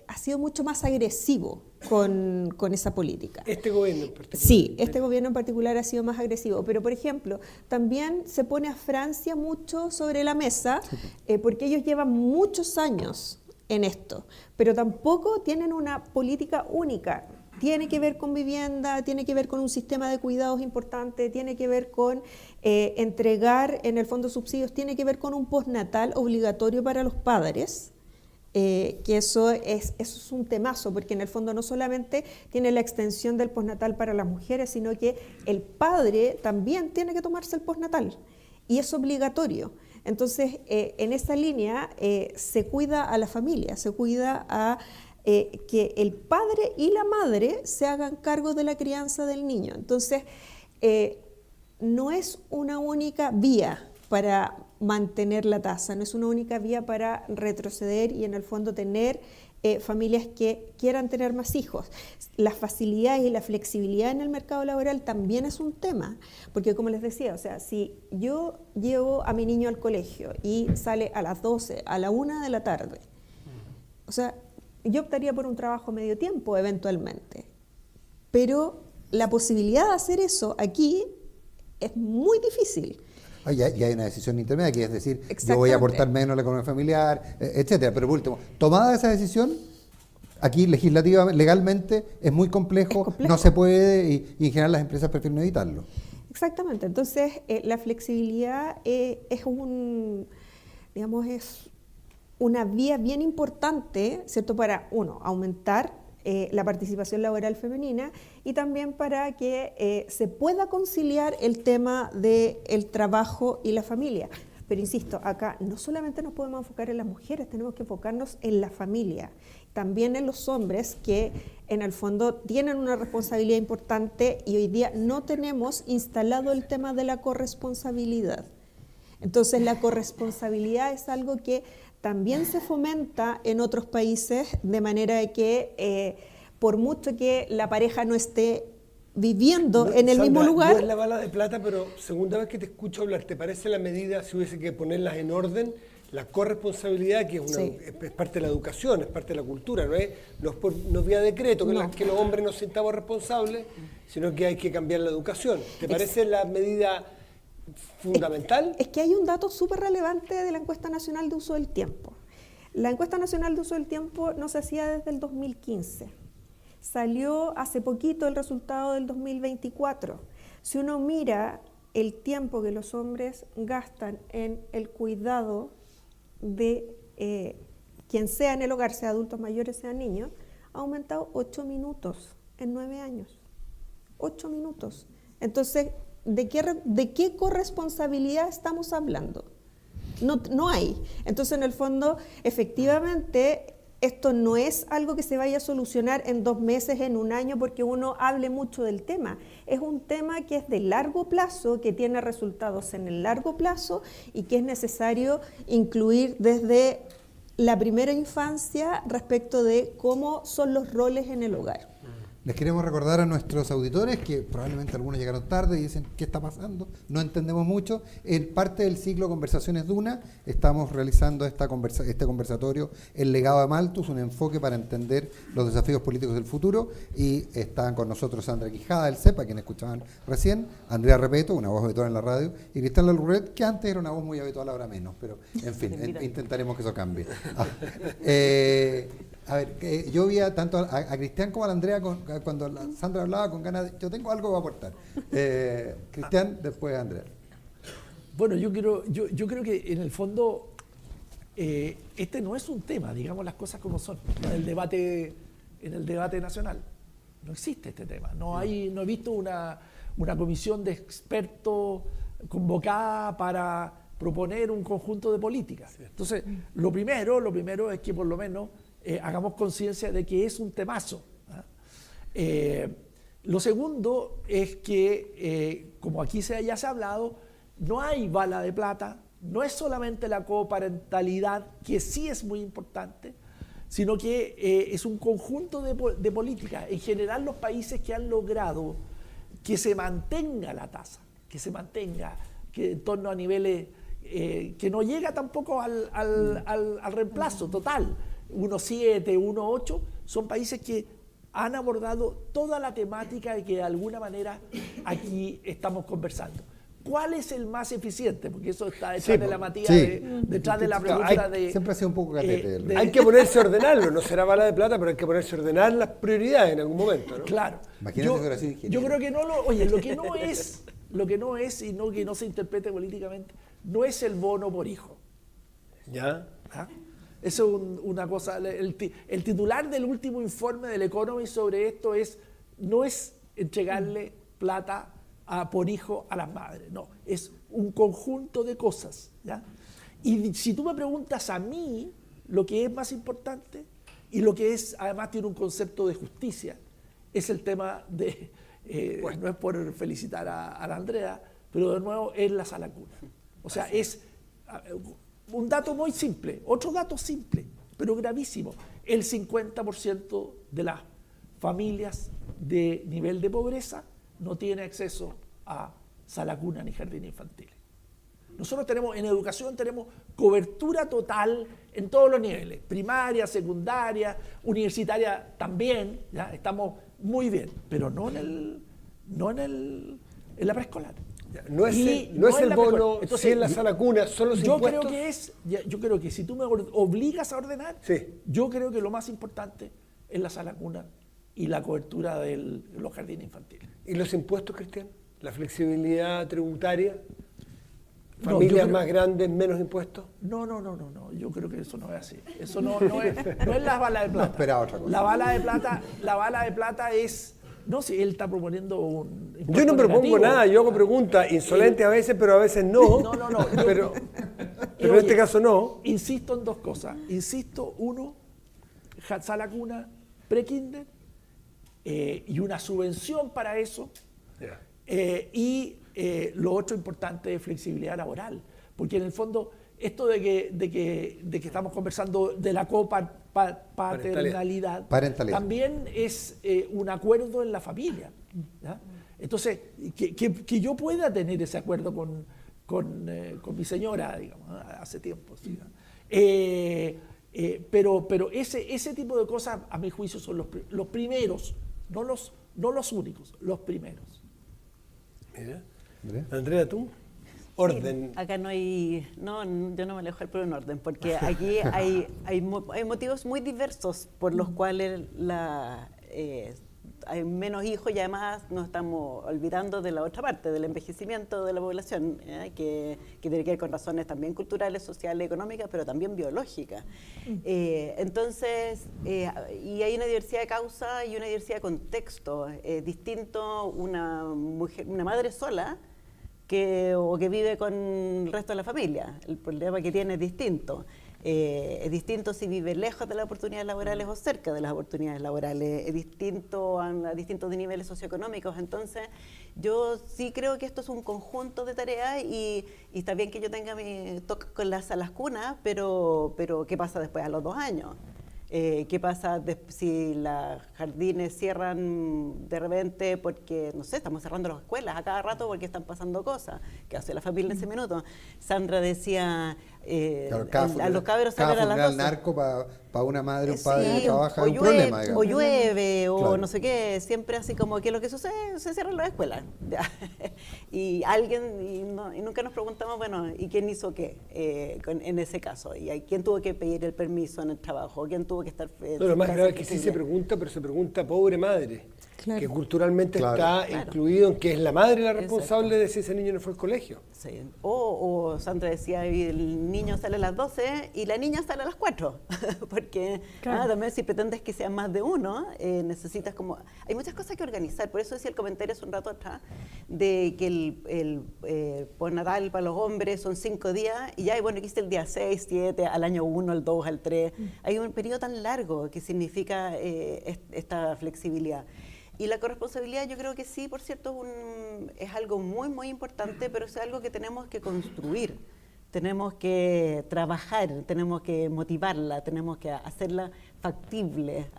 ha sido mucho más agresivo con esa política. Este gobierno en particular. Sí, este gobierno en particular ha sido más agresivo, pero por ejemplo, también se pone a Francia mucho sobre la mesa, porque ellos llevan muchos años en esto, pero tampoco tienen una política única. Tiene que ver con vivienda, tiene que ver con un sistema de cuidados importante, tiene que ver con entregar en el fondo subsidios, tiene que ver con un postnatal obligatorio para los padres. Que eso es un temazo, porque en el fondo no solamente tiene la extensión del postnatal para las mujeres, sino que el padre también tiene que tomarse el postnatal y es obligatorio. Entonces, en esa línea se cuida a la familia, se cuida a que el padre y la madre se hagan cargo de la crianza del niño. Entonces, no es una única vía para mantener la tasa, no es una única vía para retroceder y en el fondo tener familias que quieran tener más hijos. Las facilidades y la flexibilidad en el mercado laboral también es un tema, porque como les decía, o sea, si yo llevo a mi niño al colegio y sale a las 12, a la 1 de la tarde, o sea, yo optaría por un trabajo medio tiempo eventualmente, pero la posibilidad de hacer eso aquí es muy difícil. Y hay una decisión intermedia, que es decir, yo voy a aportar menos a la economía familiar, etcétera. Pero por último, tomada esa decisión, aquí legislativamente, legalmente, es muy complejo, no se puede y en general las empresas prefieren evitarlo. Exactamente. Entonces, la flexibilidad es una vía bien importante, ¿cierto? Para, uno, aumentar la participación laboral femenina y también para que se pueda conciliar el tema del trabajo y la familia. Pero insisto, acá no solamente nos podemos enfocar en las mujeres, tenemos que enfocarnos en la familia, también en los hombres que en el fondo tienen una responsabilidad importante y hoy día no tenemos instalado el tema de la corresponsabilidad. Entonces la corresponsabilidad es algo que también se fomenta en otros países, de manera de que por mucho que la pareja no esté viviendo en el mismo lugar... No es la bala de plata, pero segunda vez que te escucho hablar, ¿te parece la medida, si hubiese que ponerlas en orden, la corresponsabilidad, que es parte de la educación, es parte de la cultura, no es vía decreto que los hombres nos sintamos responsables, sino que hay que cambiar la educación? ¿Te parece la medida fundamental? Es que hay un dato súper relevante de la Encuesta Nacional de Uso del Tiempo. La Encuesta Nacional de Uso del Tiempo no se hacía desde el 2015. Salió hace poquito el resultado del 2024. Si uno mira el tiempo que los hombres gastan en el cuidado de quien sea en el hogar, sea adultos mayores, sea niños, ha aumentado 8 minutos en 9 años. 8 minutos. Entonces, ¿de qué corresponsabilidad estamos hablando? No hay. Entonces, en el fondo, efectivamente, Esto no es algo que se vaya a solucionar en 2 meses, en 1 año, porque uno hable mucho del tema. Es un tema que es de largo plazo, que tiene resultados en el largo plazo y que es necesario incluir desde la primera infancia respecto de cómo son los roles en el hogar. Les queremos recordar a nuestros auditores que probablemente algunos llegaron tarde y dicen ¿qué está pasando? No entendemos mucho. En parte del ciclo Conversaciones Duna estamos realizando este conversatorio El legado de Malthus, un enfoque para entender los desafíos políticos del futuro, y están con nosotros Sandra Quijada del CEP, a quien escuchaban recién, Andrea Repeto, una voz habitual en la radio, y Cristian Larroulet, que antes era una voz muy habitual, ahora menos, pero en fin, intentaremos que eso cambie. A ver, yo vi tanto a Cristian como a la Andrea cuando Sandra hablaba con ganas de, yo tengo algo que aportar. Cristian, después Andrea. Bueno, yo creo que en el fondo este no es un tema, digamos las cosas como son, en el debate nacional. No existe este tema. No he visto una comisión de expertos convocada para proponer un conjunto de políticas. Entonces, lo primero es que por lo menos hagamos conciencia de que es un temazo. Lo segundo es que, como aquí ya se ha hablado, no hay bala de plata, no es solamente la coparentalidad, que sí es muy importante, sino que es un conjunto de políticas. En general, los países que han logrado que se mantenga la tasa, que se mantenga, que en torno a niveles que no llega tampoco al reemplazo total, 1,7, 1,8, son países que han abordado toda la temática de que de alguna manera aquí estamos conversando. ¿Cuál es el más eficiente? Porque eso está detrás de la Matías, detrás de la pregunta de... Siempre ha sido un poco catete. Hay que ponerse a ordenarlo, no será bala de plata, pero hay que ponerse a ordenar las prioridades en algún momento, ¿no? Claro. Yo creo que no lo que no es y que no se interprete políticamente, no es el bono por hijo. ¿Ya? ¿Ah? Eso es una cosa, el titular del último informe del Economist sobre esto no es entregarle plata por hijo a las madres, no, es un conjunto de cosas, ¿ya? Y si tú me preguntas a mí lo que es más importante y lo que es, además tiene un concepto de justicia, es el tema de, no es por felicitar a la Andrea, pero de nuevo es la sala cuna. O sea, es... Un dato muy simple, otro dato simple, pero gravísimo. El 50% de las familias de nivel de pobreza no tiene acceso a sala cuna ni jardín infantil. Nosotros en educación tenemos cobertura total en todos los niveles, primaria, secundaria, universitaria también, ¿ya? Estamos muy bien, pero no en la preescolar. No es el bono, entonces, si es la sala cuna, son los impuestos. Yo creo que si tú me obligas a ordenar, sí, yo creo que lo más importante es la sala cuna y la cobertura de los jardines infantiles. ¿Y los impuestos, Cristian? ¿La flexibilidad tributaria? ¿Familias más grandes, menos impuestos? No, yo creo que eso no es así. Eso no es la bala de plata. No esperaba otra cosa. La bala de plata es... No, si él está proponiendo un... Yo no propongo negativo. Nada, yo hago preguntas insolentes a veces, pero a veces no. No. Pero en este caso no. Insisto en dos cosas. Uno, sala cuna, pre-kinder, y una subvención para eso. Yeah. Lo otro importante es flexibilidad laboral. Porque en el fondo, esto de que estamos conversando de la paternalidad, también es un acuerdo en la familia, ¿ya? Entonces, que yo pueda tener ese acuerdo con mi señora, digamos, hace tiempo, ¿sí? Pero ese tipo de cosas, a mi juicio, son los primeros, no los únicos, los primeros. Mira. Andrea, ¿tú? Orden. Sí, acá yo no me alejo por un orden, porque aquí hay motivos muy diversos por los cuales hay menos hijos, y además nos estamos olvidando de la otra parte, del envejecimiento de la población, que tiene que ver con razones también culturales, sociales, económicas, pero también biológicas. Entonces, y hay una diversidad de causas y una diversidad de contextos. Es distinto una madre sola o que vive con el resto de la familia. El problema que tiene es distinto. Es distinto si vive lejos de las oportunidades laborales o cerca de las oportunidades laborales. Es distinto a distintos niveles socioeconómicos. Entonces, yo sí creo que esto es un conjunto de tareas y está bien que yo tenga mi toque con las cunas, pero ¿qué pasa después a los 2 años? ¿Qué pasa si los jardines cierran de repente porque, no sé, estamos cerrando las escuelas a cada rato porque están pasando cosas? ¿Qué hace la familia en ese minuto? Sandra decía, claro, a los cabros salen a las 12. narco para una madre o un padre Sí, que trabaja o es un llueve, problema, digamos. o llueve, o Claro. no sé qué, siempre así como que lo que sucede, se cierran las escuelas. Ya. Y alguien, y nunca nos preguntamos, bueno, ¿y quién hizo qué en ese caso? ¿Y quién tuvo que pedir el permiso en el trabajo? ¿Quién tuvo que estar en No, lo su más casa grave es que sí ese se día? pregunta, pero se pregunta pobre madre, Claro. que culturalmente Claro. está incluido en que es la madre la responsable Exacto. de si ese niño no fue al colegio. Sí. O Sandra decía, el niño sale a las 12 y la niña sale a las 4, porque Claro. también si pretendes que sean más de uno, necesitas como... Hay muchas cosas que organizar, por eso decía el comentario hace un rato atrás, de que el postnatal para los hombres son 5 días, y ya, y bueno, aquí está el día 6, 7, al año 1, al 2, al 3, hay un periodo tan largo que significa esta flexibilidad. Y la corresponsabilidad yo creo que sí, por cierto, es algo muy, muy importante, pero es algo que tenemos que construir, tenemos que trabajar, tenemos que motivarla, tenemos que hacerla factible,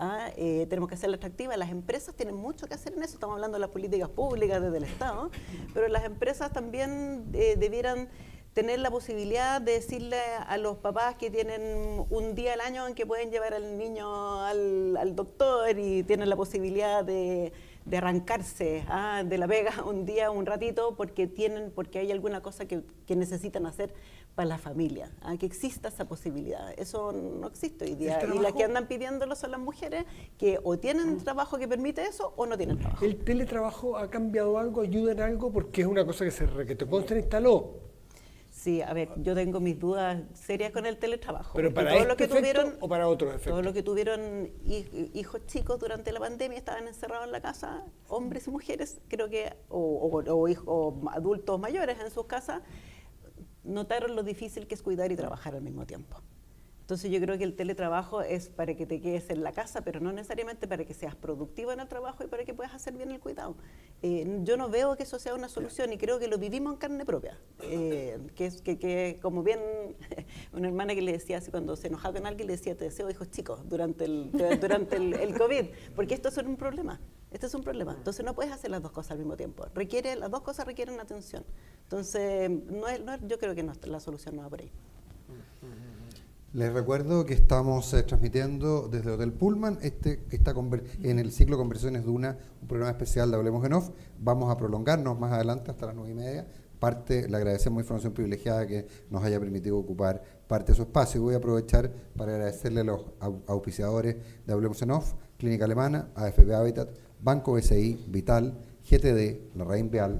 tenemos que hacerla atractiva. Las empresas tienen mucho que hacer en eso, estamos hablando de las políticas públicas desde el Estado, pero las empresas también debieran tener la posibilidad de decirle a los papás que tienen un día al año en que pueden llevar al niño al doctor y tienen la posibilidad de arrancarse de la pega un día, un ratito, porque hay alguna cosa que necesitan hacer para la familia, que exista esa posibilidad. Eso no existe hoy día. Y las que andan pidiéndolo son las mujeres que o tienen trabajo que permite eso o no tienen trabajo. ¿El teletrabajo ha cambiado algo, ayuda en algo? Porque es una cosa que te consta instaló. Sí, a ver, yo tengo mis dudas serias con el teletrabajo. ¿Pero para todo este efecto o para otros efectos? Todos los que tuvieron hijos chicos durante la pandemia estaban encerrados en la casa, hombres y mujeres, creo que, o adultos mayores en sus casas, notaron lo difícil que es cuidar y trabajar al mismo tiempo. Entonces yo creo que el teletrabajo es para que te quedes en la casa, pero no necesariamente para que seas productivo en el trabajo y para que puedas hacer bien el cuidado. Yo no veo que eso sea una solución y creo que lo vivimos en carne propia. Que como bien una hermana que le decía así cuando se enojaba con alguien, le decía, te deseo hijos chicos durante el COVID, porque esto es un problema. Este es un problema. Entonces no puedes hacer las dos cosas al mismo tiempo. Las dos cosas requieren atención. Entonces yo creo que la solución no va por ahí. Les recuerdo que estamos transmitiendo desde Hotel Pullman, en el ciclo Conversaciones Duna, un programa especial de Hablemos en Off. Vamos a prolongarnos más adelante hasta las 9:30. Le agradecemos Información Privilegiada que nos haya permitido ocupar parte de su espacio. Y voy a aprovechar para agradecerle a los auspiciadores de Hablemos en Off, Clínica Alemana, AFP Habitat, Banco BCI, Vital, GTD, La Rein Vial,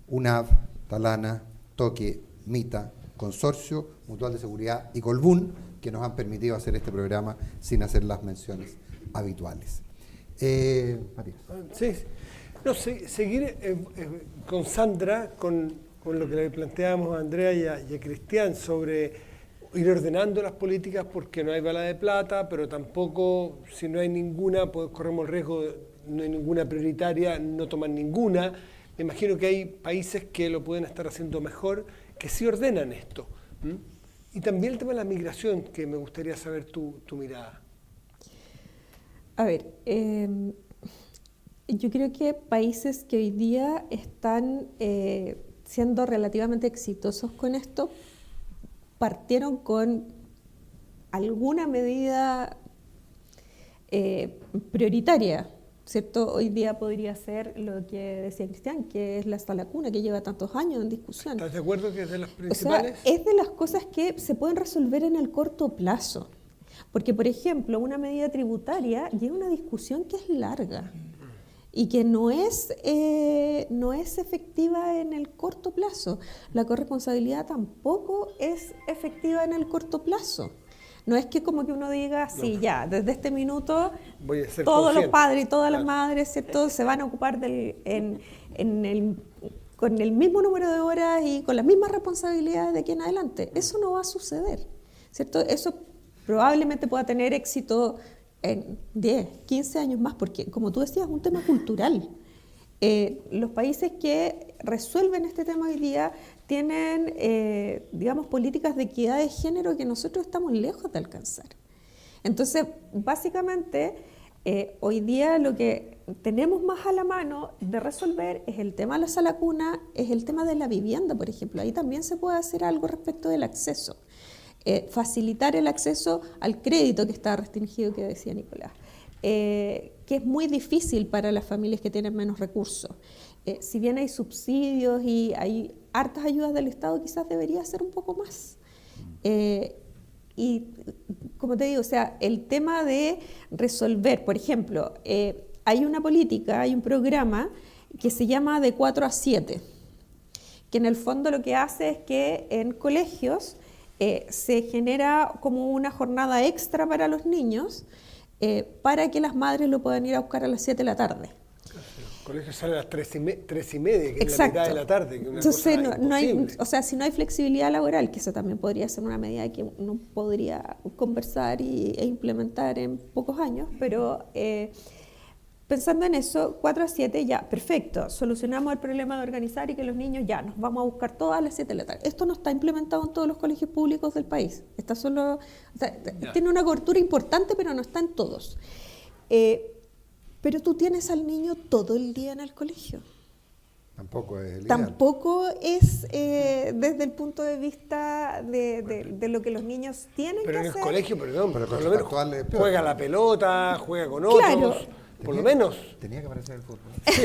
UNAV, Talana, Toque, Mita, Consorcio, Mutual de Seguridad y Colbún, que nos han permitido hacer este programa sin hacer las menciones habituales. Matías. Sí. No, seguir con Sandra, con lo que le planteábamos a Andrea y a Cristian sobre ir ordenando las políticas porque no hay bala de plata, pero tampoco, si no hay ninguna, pues corremos el riesgo, no hay ninguna prioritaria, no toman ninguna. Me imagino que hay países que lo pueden estar haciendo mejor, que sí ordenan esto. Y también el tema de la migración, que me gustaría saber tu mirada. A ver, yo creo que países que hoy día están siendo relativamente exitosos con esto, partieron con alguna medida prioritaria, ¿cierto? Hoy día podría ser lo que decía Cristian, que es la sala cuna, que lleva tantos años en discusión. ¿Estás de acuerdo que es de las O principales? sea, es de las cosas que se pueden resolver en el corto plazo. Porque, por ejemplo, una medida tributaria lleva una discusión que es larga y que no es efectiva en el corto plazo. La corresponsabilidad tampoco es efectiva en el corto plazo. No es que como que uno diga, sí, ya, desde este minuto Voy a ser todos los consciente. padres y todas las Claro. madres, ¿cierto?, se van a ocupar con el mismo número de horas y con las mismas responsabilidades de aquí en adelante. Eso no va a suceder. ¿cierto? Eso probablemente pueda tener éxito en 10, 15 años más, porque como tú decías, es un tema cultural. Los países que resuelven este tema hoy día tienen, digamos, políticas de equidad de género que nosotros estamos lejos de alcanzar. Entonces, básicamente, hoy día lo que tenemos más a la mano de resolver es el tema de la sala cuna, es el tema de la vivienda, por ejemplo. Ahí también se puede hacer algo respecto del acceso. Facilitar el acceso al crédito que está restringido, que decía Nicolás, que es muy difícil para las familias que tienen menos recursos. Si bien hay subsidios y hay hartas ayudas del Estado, quizás debería ser un poco más. Y como te digo, o sea, el tema de resolver, por ejemplo, hay una política, hay un programa que se llama de 4 a 7, que en el fondo lo que hace es que en colegios se genera como una jornada extra para los niños para que las madres lo puedan ir a buscar a las 7 de la tarde. El colegio sale a las 3:30, que Exacto. es la mitad de la tarde. Que es una Entonces, cosa no hay, imposible. o sea, si no hay flexibilidad laboral, que eso también podría ser una medida que uno podría conversar e implementar en pocos años, pero pensando en eso, 4 a 7 ya, perfecto, solucionamos el problema de organizar y que los niños ya nos vamos a buscar todas a las 7 de la tarde. Esto no está implementado en todos los colegios públicos del país, está solo, o sea, tiene una cobertura importante, pero no está en todos. Pero tú tienes al niño todo el día en el colegio. Tampoco es el ideal. Tampoco es desde el punto de vista de lo que los niños tienen Pero que en hacer. el colegio, perdón, Pero por con lo los menos actuales es peor. juega la pelota, juega con Claro. otros, por lo menos. Tenía que aparecer el fútbol. Sí,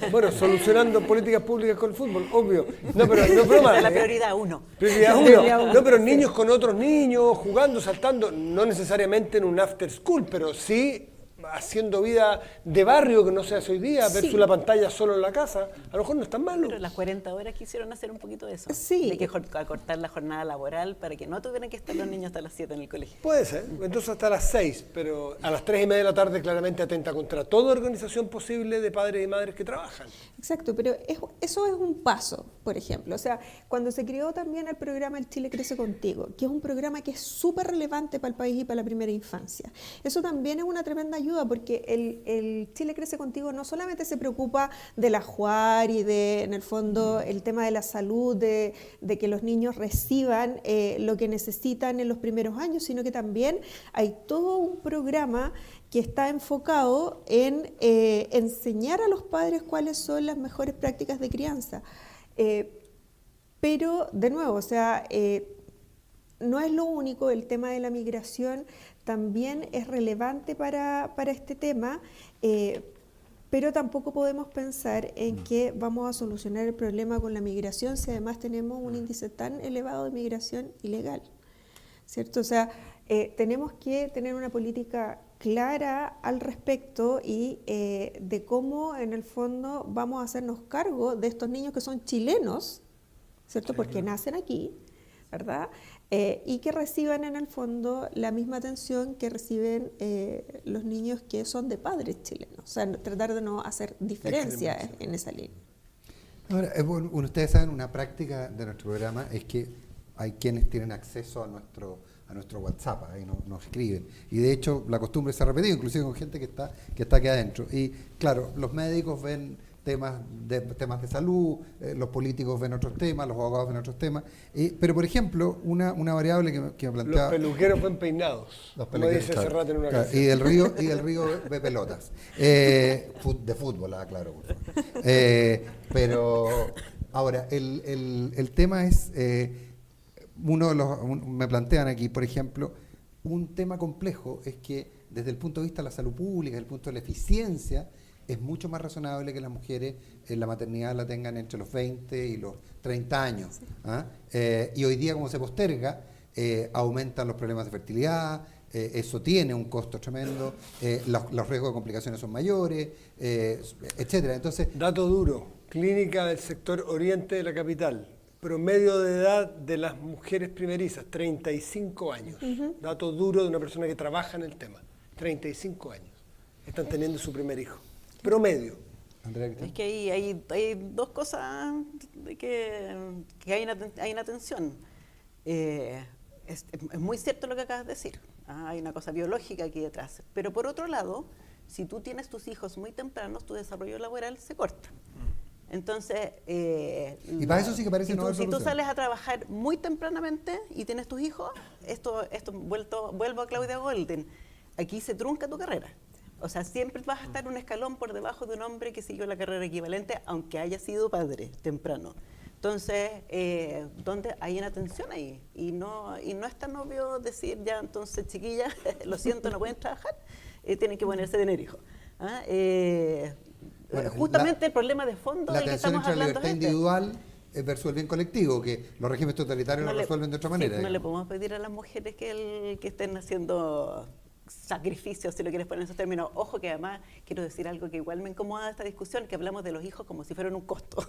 bueno, solucionando políticas públicas con el fútbol, obvio. No, pero no es broma. La prioridad 1. Prioridad Prioridad uno. uno, No, pero sí. niños con otros niños, jugando, saltando, no necesariamente en un after school, pero sí haciendo vida de barrio que no se hace hoy día, Sí. versus la pantalla solo en la casa. A lo mejor no es tan malo. Pero las 40 horas quisieron hacer un poquito de eso. Sí. De que acortar la jornada laboral para que no tuvieran que estar los niños hasta las 7 en el colegio. Puede ser, entonces hasta las 6, pero a las 3:30 de la tarde claramente atenta contra toda organización posible de padres y madres que trabajan. Exacto, pero eso es un paso, por ejemplo. O sea, cuando se creó también el programa El Chile Crece Contigo, que es un programa que es súper relevante para el país y para la primera infancia. Eso también es una tremenda ayuda porque el Chile Crece Contigo no solamente se preocupa de la JUAR y de, en el fondo, el tema de la salud, de que los niños reciban lo que necesitan en los primeros años, sino que también hay todo un programa que está enfocado en enseñar a los padres cuáles son las mejores prácticas de crianza. Pero, de nuevo, o sea, no es lo único, el tema de la migración también es relevante para este tema, pero tampoco podemos pensar en que vamos a solucionar el problema con la migración si además tenemos un índice tan elevado de migración ilegal, ¿cierto? O sea, tenemos que tener una política clara al respecto y de cómo en el fondo vamos a hacernos cargo de estos niños que son chilenos, ¿cierto? Porque nacen aquí, ¿verdad? Y que reciban en el fondo la misma atención que reciben los niños que son de padres chilenos. O sea, tratar de no hacer diferencias en esa línea. Ahora, bueno, ustedes saben, una práctica de nuestro programa es que hay quienes tienen acceso a nuestro WhatsApp, ahí nos escriben. Y de hecho, la costumbre se ha repetido, inclusive con gente que está aquí adentro. Y claro, los médicos ven temas de salud, los políticos ven otros temas, los abogados ven otros temas. Pero, por ejemplo, una variable que me planteaba... Los peluqueros ven peinados, Los como peluqueros, dice claro, Serrat en una claro, canción. y del río ve pelotas. De fútbol, claro. Por favor. Pero ahora, el tema es, me plantean aquí, por ejemplo, un tema complejo es que desde el punto de vista de la salud pública, desde el punto de la eficiencia, es mucho más razonable que las mujeres la maternidad la tengan entre los 20 y los 30 años. Sí. ¿Ah? Y hoy día, como se posterga, aumentan los problemas de fertilidad, eso tiene un costo tremendo, los riesgos de complicaciones son mayores, etcétera. Entonces, Dato duro, clínica del sector oriente de la capital. Promedio de edad de las mujeres primerizas, 35 años. Dato duro de una persona que trabaja en el tema, 35 años. Están teniendo su primer hijo. Promedio. Andrea, ¿qué tal? Es que hay dos cosas de que hay una tensión. es muy cierto lo que acabas de decir. Hay una cosa biológica aquí detrás. Pero por otro lado, si tú tienes tus hijos muy tempranos, tu desarrollo laboral se corta. Entonces, y para eso sí que parece no haber si tú solución. sales a trabajar muy tempranamente y tienes tus hijos, esto vuelvo a Claudia Goldin, aquí se trunca tu carrera. O sea, siempre vas a estar un escalón por debajo de un hombre que siguió la carrera equivalente, aunque haya sido padre temprano. Entonces, ¿dónde hay una tensión ahí? Y no es tan obvio decir, ya, entonces, chiquillas, lo siento, no pueden trabajar, tienen que ponerse a tener hijos. Bueno, justamente el problema de fondo la del que tensión estamos entre la hablando libertad individual versus el bien colectivo, que los regímenes totalitarios lo resuelven de otra manera. Sí, no le digamos. podemos pedir a las mujeres que estén haciendo sacrificios, si lo quieres poner en esos términos. Ojo que además quiero decir algo que igual me incomoda de esta discusión, que hablamos de los hijos como si fueran un costo.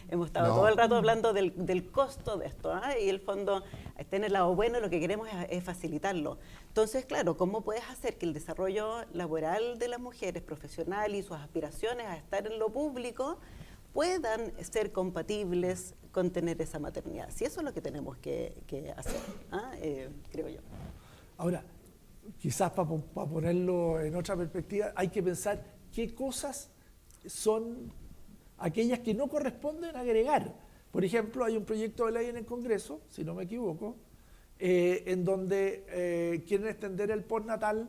Hemos estado todo el rato hablando del costo de esto, y el fondo está en el lado bueno, lo que queremos es facilitarlo. Entonces, claro, ¿cómo puedes hacer que el desarrollo laboral de las mujeres, profesional y sus aspiraciones a estar en lo público puedan ser compatibles con tener esa maternidad? Si eso es lo que tenemos que hacer, creo yo. Ahora, quizás para ponerlo en otra perspectiva, hay que pensar qué cosas son aquellas que no corresponden agregar. Por ejemplo, hay un proyecto de ley en el Congreso, si no me equivoco, en donde quieren extender el postnatal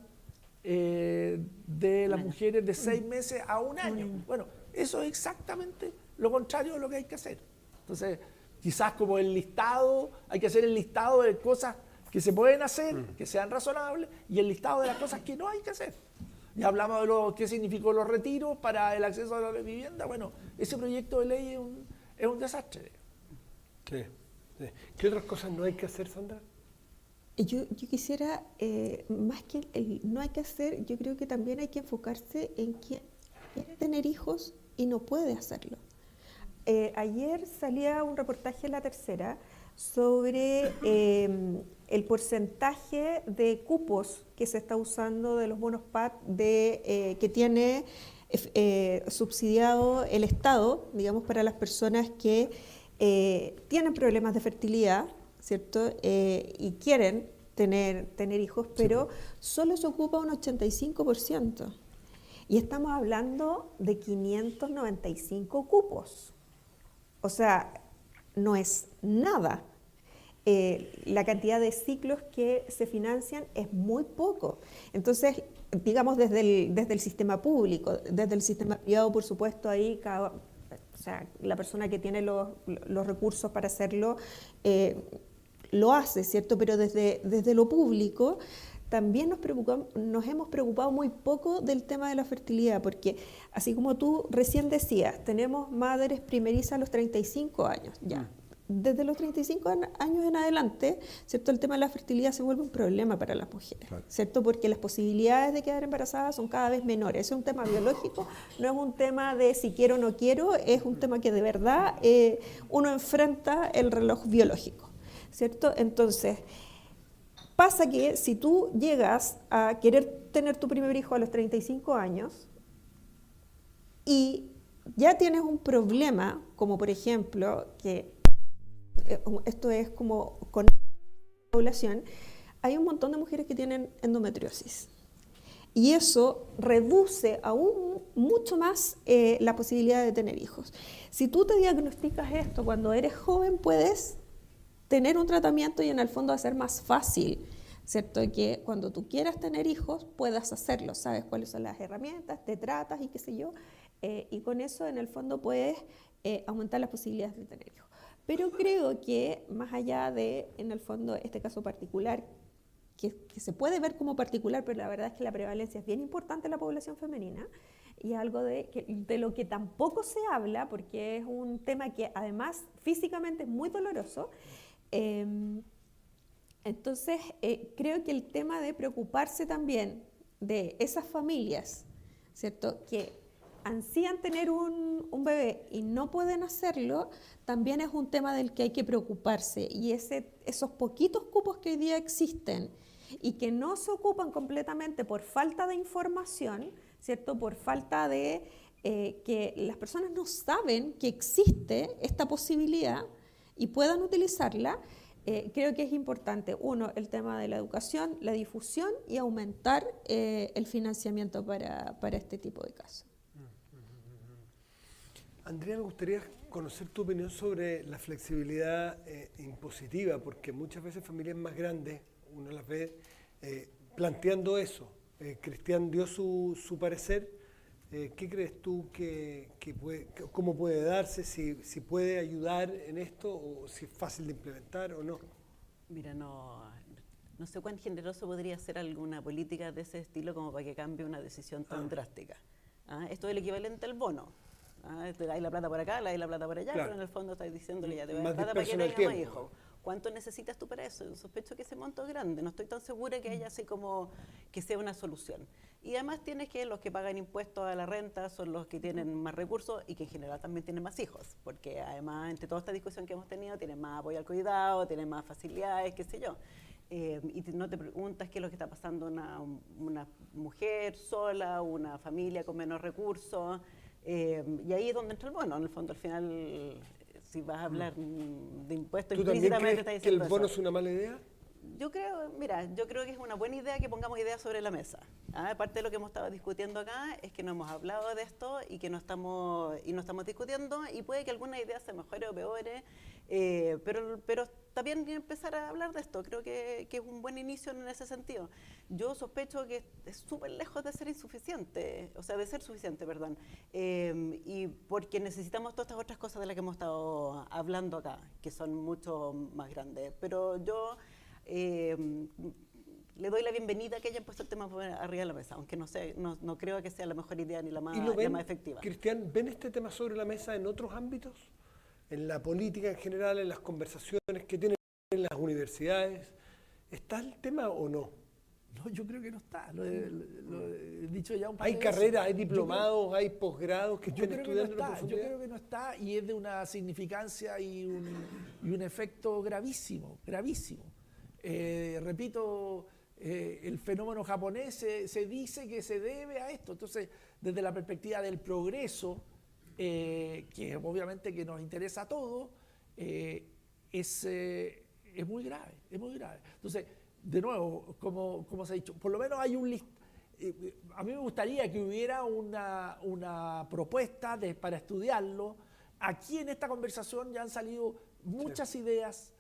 de las mujeres de 6 meses a 1 año. Bueno, eso es exactamente lo contrario de lo que hay que hacer. Entonces, quizás como el listado, hay que hacer el listado de cosas que se pueden hacer, que sean razonables, y el listado de las cosas que no hay que hacer. Ya hablamos de lo que significó los retiros para el acceso a la vivienda. Bueno, ese proyecto de ley es un desastre. Sí. ¿Qué otras cosas no hay que hacer, Sandra? Yo quisiera, más que no hay que hacer, yo creo que también hay que enfocarse en quien quiere tener hijos y no puede hacerlo. Ayer salía un reportaje en La Tercera sobre el porcentaje de cupos que se está usando de los bonos PAD que tiene subsidiado el Estado, digamos, para las personas que tienen problemas de fertilidad, ¿cierto? Y quieren tener hijos, pero solo se ocupa un 85%. Y estamos hablando de 595 cupos. O sea, no es nada. La cantidad de ciclos que se financian es muy poco. Entonces, digamos, desde el sistema público, desde el sistema privado, por supuesto, ahí o sea, la persona que tiene los recursos para hacerlo lo hace, ¿cierto? Pero desde lo público también nos hemos preocupado muy poco del tema de la fertilidad, porque así como tú recién decías, tenemos madres primerizas a los 35 años, ya. Desde los 35 años en adelante, ¿cierto? El tema de la fertilidad se vuelve un problema para las mujeres, claro, ¿cierto? Porque las posibilidades de quedar embarazadas son cada vez menores. Es un tema biológico, no es un tema de si quiero o no quiero, es un tema que de verdad uno enfrenta el reloj biológico, ¿cierto? Entonces, pasa que si tú llegas a querer tener tu primer hijo a los 35 años y ya tienes un problema, como por ejemplo, que esto es como con la población, hay un montón de mujeres que tienen endometriosis. Y eso reduce aún mucho más la posibilidad de tener hijos. Si tú te diagnosticas esto cuando eres joven, puedes tener un tratamiento y en el fondo hacer más fácil, ¿cierto? Que cuando tú quieras tener hijos puedas hacerlo, sabes cuáles son las herramientas, te tratas y qué sé yo, y con eso en el fondo puedes aumentar las posibilidades de tener hijos. Pero creo que más allá de, en el fondo, este caso particular, que se puede ver como particular, pero la verdad es que la prevalencia es bien importante en la población femenina, y algo de lo que tampoco se habla, porque es un tema que además físicamente es muy doloroso. Entonces, creo que el tema de preocuparse también de esas familias, ¿cierto?, que ansían tener un bebé y no pueden hacerlo, también es un tema del que hay que preocuparse. Y esos poquitos cupos que hoy día existen y que no se ocupan completamente por falta de información, ¿cierto?, por falta de que las personas no saben que existe esta posibilidad y puedan utilizarla, Creo que es importante, uno, el tema de la educación, la difusión y aumentar el financiamiento para este tipo de casos. Andrea, me gustaría conocer tu opinión sobre la flexibilidad impositiva, porque muchas veces familias más grandes, uno las ve planteando eso. Cristian dio su parecer. ¿Qué crees tú cómo puede darse, si puede ayudar en esto, o si es fácil de implementar o no? Mira, no sé cuán generoso podría ser alguna política de ese estilo como para que cambie una decisión tan drástica. Esto es el equivalente al bono. Te dais la plata por acá, le dais la plata por allá, Claro. pero en el fondo estás diciéndole ya te voy a Más dar plata para que disperso en el tenga más tiempo. hijos. ¿Cuánto necesitas tú para eso? Yo sospecho que ese monto es grande, no estoy tan segura que haya así como que sea una solución. Y además tienes que los que pagan impuestos a la renta son los que tienen más recursos y que en general también tienen más hijos, porque además entre toda esta discusión que hemos tenido tienen más apoyo al cuidado, tienen más facilidades, qué sé yo. Y no te preguntas qué es lo que está pasando una mujer sola, una familia con menos recursos, y ahí es donde entra el bono. En el fondo, al final, si vas a hablar de impuestos, ¿Tú también implícitamente crees estás que el diciendo bono eso. es una mala idea? Yo creo que es una buena idea que pongamos ideas sobre la mesa. Aparte de lo que hemos estado discutiendo acá, es que no hemos hablado de esto y que no estamos discutiendo, y puede que alguna idea se mejore o peore, pero está bien empezar a hablar de esto. Creo que es un buen inicio en ese sentido. Yo sospecho que es súper lejos de ser suficiente, perdón, y porque necesitamos todas estas otras cosas de las que hemos estado hablando acá, que son mucho más grandes. Pero yo le doy la bienvenida a que hayan puesto el tema arriba de la mesa, aunque no creo que sea la mejor idea ni la más efectiva. Cristian, ¿ven este tema sobre la mesa en otros ámbitos? En la política en general, en las conversaciones que tienen en las universidades. ¿Está el tema o no? No, yo creo que no está. Lo he dicho ya un par de ¿Hay veces. carreras, hay diplomados, hay posgrados que Yo estén creo que no estudiando en está, profundidad? yo creo que no está, y es de una significancia y un efecto gravísimo, gravísimo. Repito, el fenómeno japonés se dice que se debe a esto. Entonces, desde la perspectiva del progreso, que obviamente que nos interesa a todos, es muy grave, es muy grave. Entonces, de nuevo, como se ha dicho, por lo menos hay un listado. A mí me gustaría que hubiera una propuesta para estudiarlo. Aquí en esta conversación ya han salido muchas ideas,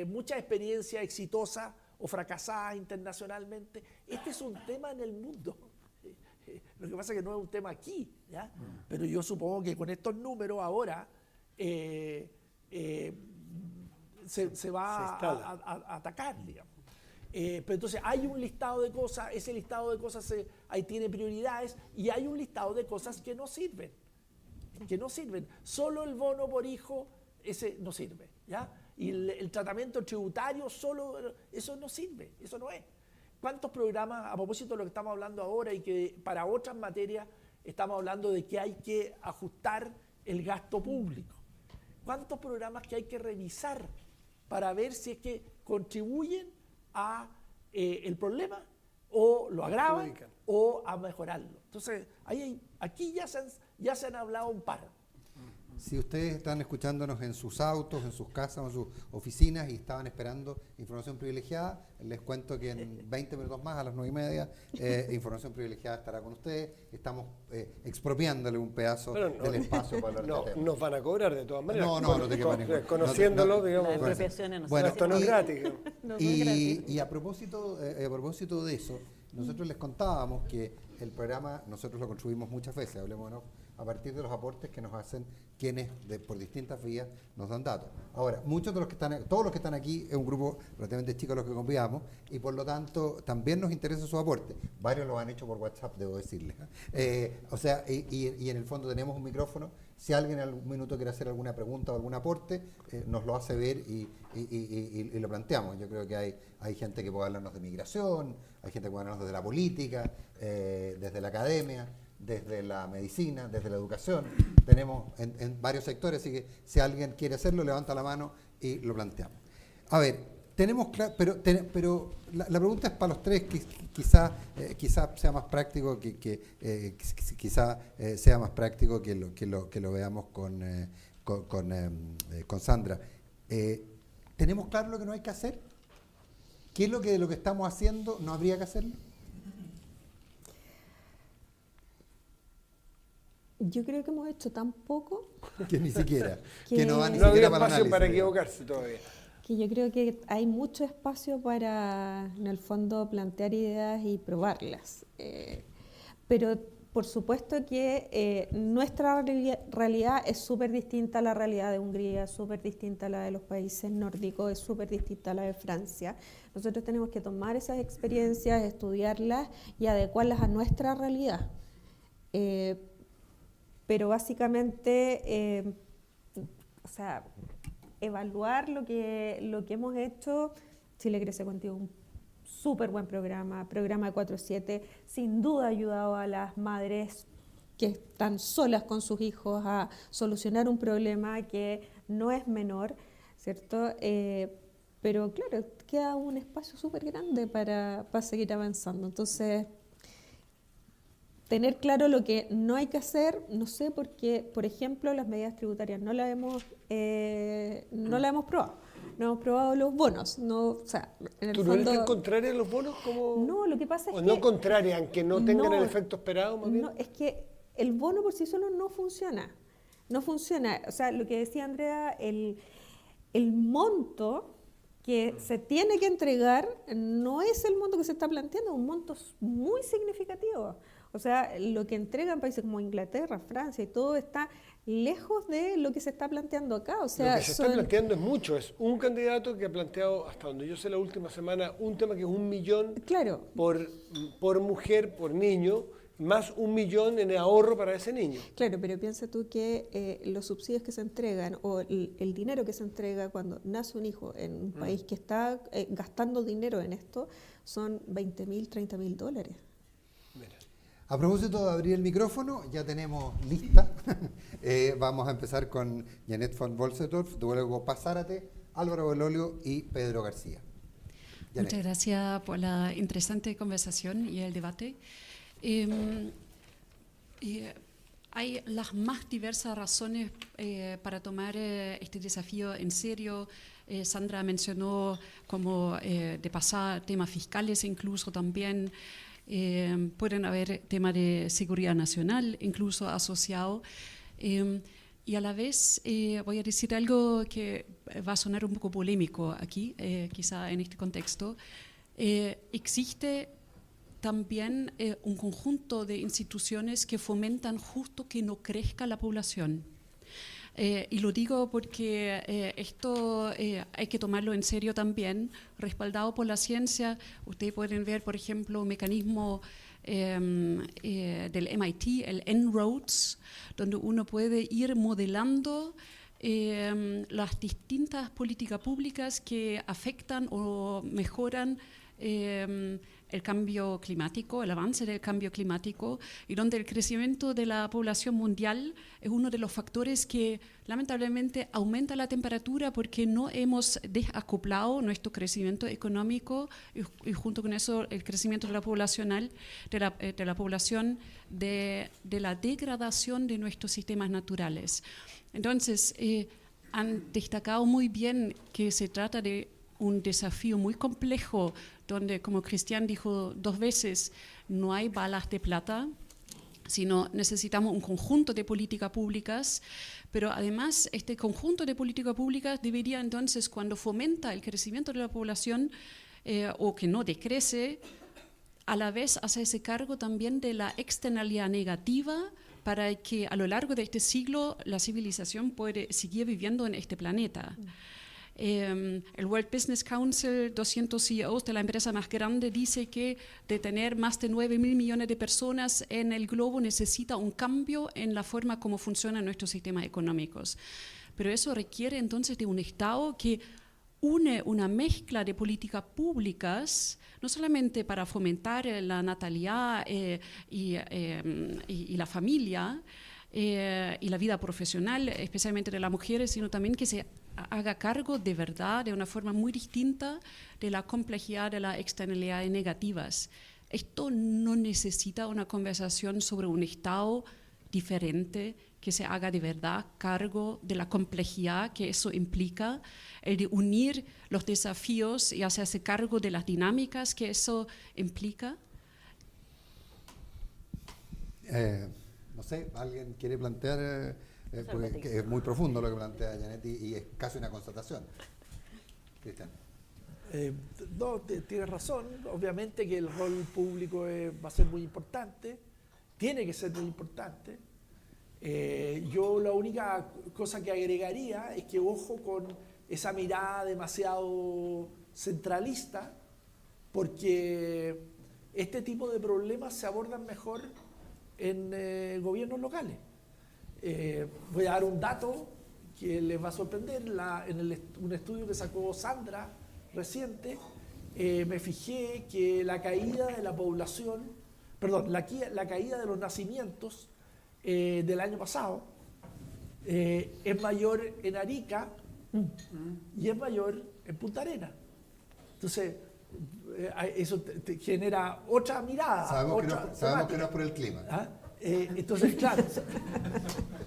muchas experiencias exitosas o fracasadas internacionalmente. Este es un tema en el mundo. Lo que pasa es que no es un tema aquí, ¿ya? Pero yo supongo que con estos números ahora se va a atacar, digamos. Pero entonces hay un listado de cosas, ese listado de cosas ahí tiene prioridades, y hay un listado de cosas que no sirven. Solo el bono por hijo, ese no sirve, ¿ya? Y el tratamiento tributario, solo eso no sirve, eso no es. ¿Cuántos programas, a propósito de lo que estamos hablando ahora y que para otras materias estamos hablando de que hay que ajustar el gasto público? ¿Cuántos programas que hay que revisar para ver si es que contribuyen a el problema o lo agravan o a mejorarlo? Entonces, aquí ya se han hablado un par. Si ustedes están escuchándonos en sus autos, en sus casas o en sus oficinas y estaban esperando información privilegiada, les cuento que en 20 minutos más, a las 9:30, Información Privilegiada estará con ustedes. Estamos expropiándole un pedazo del espacio para hablar de temas. Nos van a cobrar de todas maneras. No te quepa ningún. Conociéndolo, digamos. Las expropiaciones no Bueno, esto no es gratis. Y a propósito de eso, nosotros les contábamos que el programa nosotros lo construimos muchas veces, hablemoslo, a partir de los aportes que nos hacen quienes por distintas vías nos dan datos. Ahora, todos los que están aquí es un grupo relativamente chico los que convidamos, y por lo tanto también nos interesa su aporte. Varios lo han hecho por WhatsApp, debo decirles. Y en el fondo tenemos un micrófono. Si alguien en algún minuto quiere hacer alguna pregunta o algún aporte, nos lo hace ver y lo planteamos. Yo creo que hay gente que puede hablarnos de migración, hay gente que puede hablarnos desde la política, desde la academia, desde la medicina, desde la educación. Tenemos en varios sectores, así que si alguien quiere hacerlo, levanta la mano y lo planteamos. A ver, pero la pregunta es para los tres, que quizá sea más práctico sea más práctico que lo veamos con Sandra. ¿Tenemos claro lo que no hay que hacer? ¿Qué es lo que de lo que estamos haciendo no habría que hacerlo? Yo creo que hemos hecho tan poco Que ni siquiera, Que que no va ni No habría siquiera para el espacio análisis. para digamos. equivocarse todavía. que yo creo que hay mucho espacio para, en el fondo, plantear ideas y probarlas. Pero por supuesto que nuestra realidad es súper distinta a la realidad de Hungría, es súper distinta a la de los países nórdicos, es súper distinta a la de Francia. Nosotros tenemos que tomar esas experiencias, estudiarlas y adecuarlas a nuestra realidad. Pero básicamente, o sea, evaluar lo que hemos hecho. Chile Crece Contigo, un súper buen programa de 4-7, sin duda ha ayudado a las madres que están solas con sus hijos a solucionar un problema que no es menor, ¿cierto? Pero claro, queda un espacio súper grande para seguir avanzando. Entonces, tener claro lo que no hay que hacer, no sé, porque, por ejemplo, las medidas tributarias no las hemos probado. No hemos probado los bonos. No, o sea, en el ¿Tú no eres fondo, tan contraria a los bonos como...? no, lo que pasa es ¿O que... no contraria, aunque no tengan no, el efecto esperado, más bien? no, es que el bono por sí solo no funciona. No funciona. O sea, lo que decía Andrea, el monto que se tiene que entregar no es el monto que se está planteando, es un monto muy significativo. O sea, lo que entregan países como Inglaterra, Francia y todo está lejos de lo que se está planteando acá. O sea, Lo que se está planteando es mucho. Es un candidato que ha planteado, hasta donde yo sé la última semana, un tema que es 1 millón claro, por mujer, por niño, más 1 millón en ahorro para ese niño. claro, pero piensa tú que los subsidios que se entregan o el dinero que se entrega cuando nace un hijo en un país que está gastando dinero en esto son $20.000, $30.000. Mira. A propósito de abrir el micrófono, ya tenemos lista. Vamos a empezar con Janet von Bolsendorf, luego Paz Zárate, Álvaro Belolio y Pedro García. Janet. Muchas gracias por la interesante conversación y el debate. Hay las más diversas razones para tomar este desafío en serio. Sandra mencionó como de pasar temas fiscales incluso también. Pueden haber temas de seguridad nacional incluso asociados. Y a la vez voy a decir algo que va a sonar un poco polémico aquí, quizá en este contexto. Existe también un conjunto de instituciones que fomentan justo que no crezca la población. Y lo digo porque esto hay que tomarlo en serio también, respaldado por la ciencia. Ustedes pueden ver, por ejemplo, un mecanismo del MIT, el En-ROADS, donde uno puede ir modelando las distintas políticas públicas que afectan o mejoran el cambio climático, el avance del cambio climático, y donde el crecimiento de la población mundial es uno de los factores que lamentablemente aumenta la temperatura porque no hemos desacoplado nuestro crecimiento económico y junto con eso el crecimiento de la población de la degradación de nuestros sistemas naturales. Entonces, han destacado muy bien que se trata de un desafío muy complejo donde, como Cristian dijo 2 veces, no hay balas de plata, sino necesitamos un conjunto de políticas públicas, pero además este conjunto de políticas públicas debería entonces, cuando fomenta el crecimiento de la población o que no decrece, a la vez hacerse cargo también de la externalidad negativa para que a lo largo de este siglo la civilización pueda seguir viviendo en este planeta. El World Business Council, 200 CEOs de la empresa más grande, dice que de tener más de 9.000 millones de personas en el globo necesita un cambio en la forma como funcionan nuestros sistemas económicos. Pero eso requiere entonces de un Estado que une una mezcla de políticas públicas, no solamente para fomentar la natalidad y la familia y la vida profesional, especialmente de las mujeres, sino también que se haga cargo de verdad, de una forma muy distinta, de la complejidad de las externalidades negativas. Esto no necesita una conversación sobre un Estado diferente que se haga de verdad cargo de la complejidad que eso implica, el de unir los desafíos y hacerse cargo de las dinámicas que eso implica? No sé, ¿alguien quiere plantear? Porque que es muy profundo lo que plantea Janet y es casi una constatación. Cristian. No, tienes razón. Obviamente que el rol público va a ser muy importante, tiene que ser muy importante. Yo la única cosa que agregaría es que ojo con esa mirada demasiado centralista, porque este tipo de problemas se abordan mejor en gobiernos locales. Voy a dar un dato que les va a sorprender. Un estudio que sacó Sandra reciente, me fijé que la caída de la población, perdón, la caída de los nacimientos del año pasado es mayor en Arica y es mayor en Punta Arenas. Entonces, eso te genera otra mirada. Sabemos que no es por el clima. ¿Ah? Entonces, claro,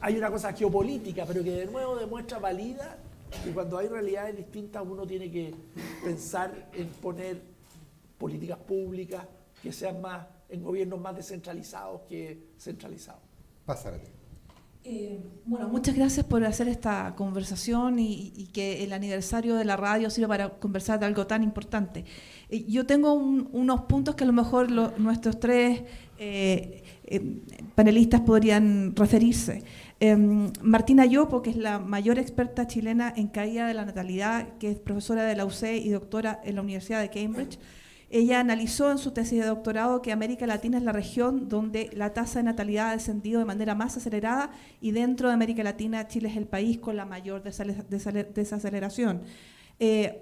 hay una cosa geopolítica, pero que de nuevo demuestra, valida que cuando hay realidades distintas uno tiene que pensar en poner políticas públicas que sean más en gobiernos más descentralizados que centralizados. Pásate. Bueno, muchas gracias por hacer esta conversación y que el aniversario de la radio sirva para conversar de algo tan importante. Yo tengo unos puntos que a lo mejor nuestros tres panelistas podrían referirse. Martina Yopo, que es la mayor experta chilena en caída de la natalidad, que es profesora de la UC y doctora en la Universidad de Cambridge, ella analizó en su tesis de doctorado que América Latina es la región donde la tasa de natalidad ha descendido de manera más acelerada y dentro de América Latina Chile es el país con la mayor desaceleración.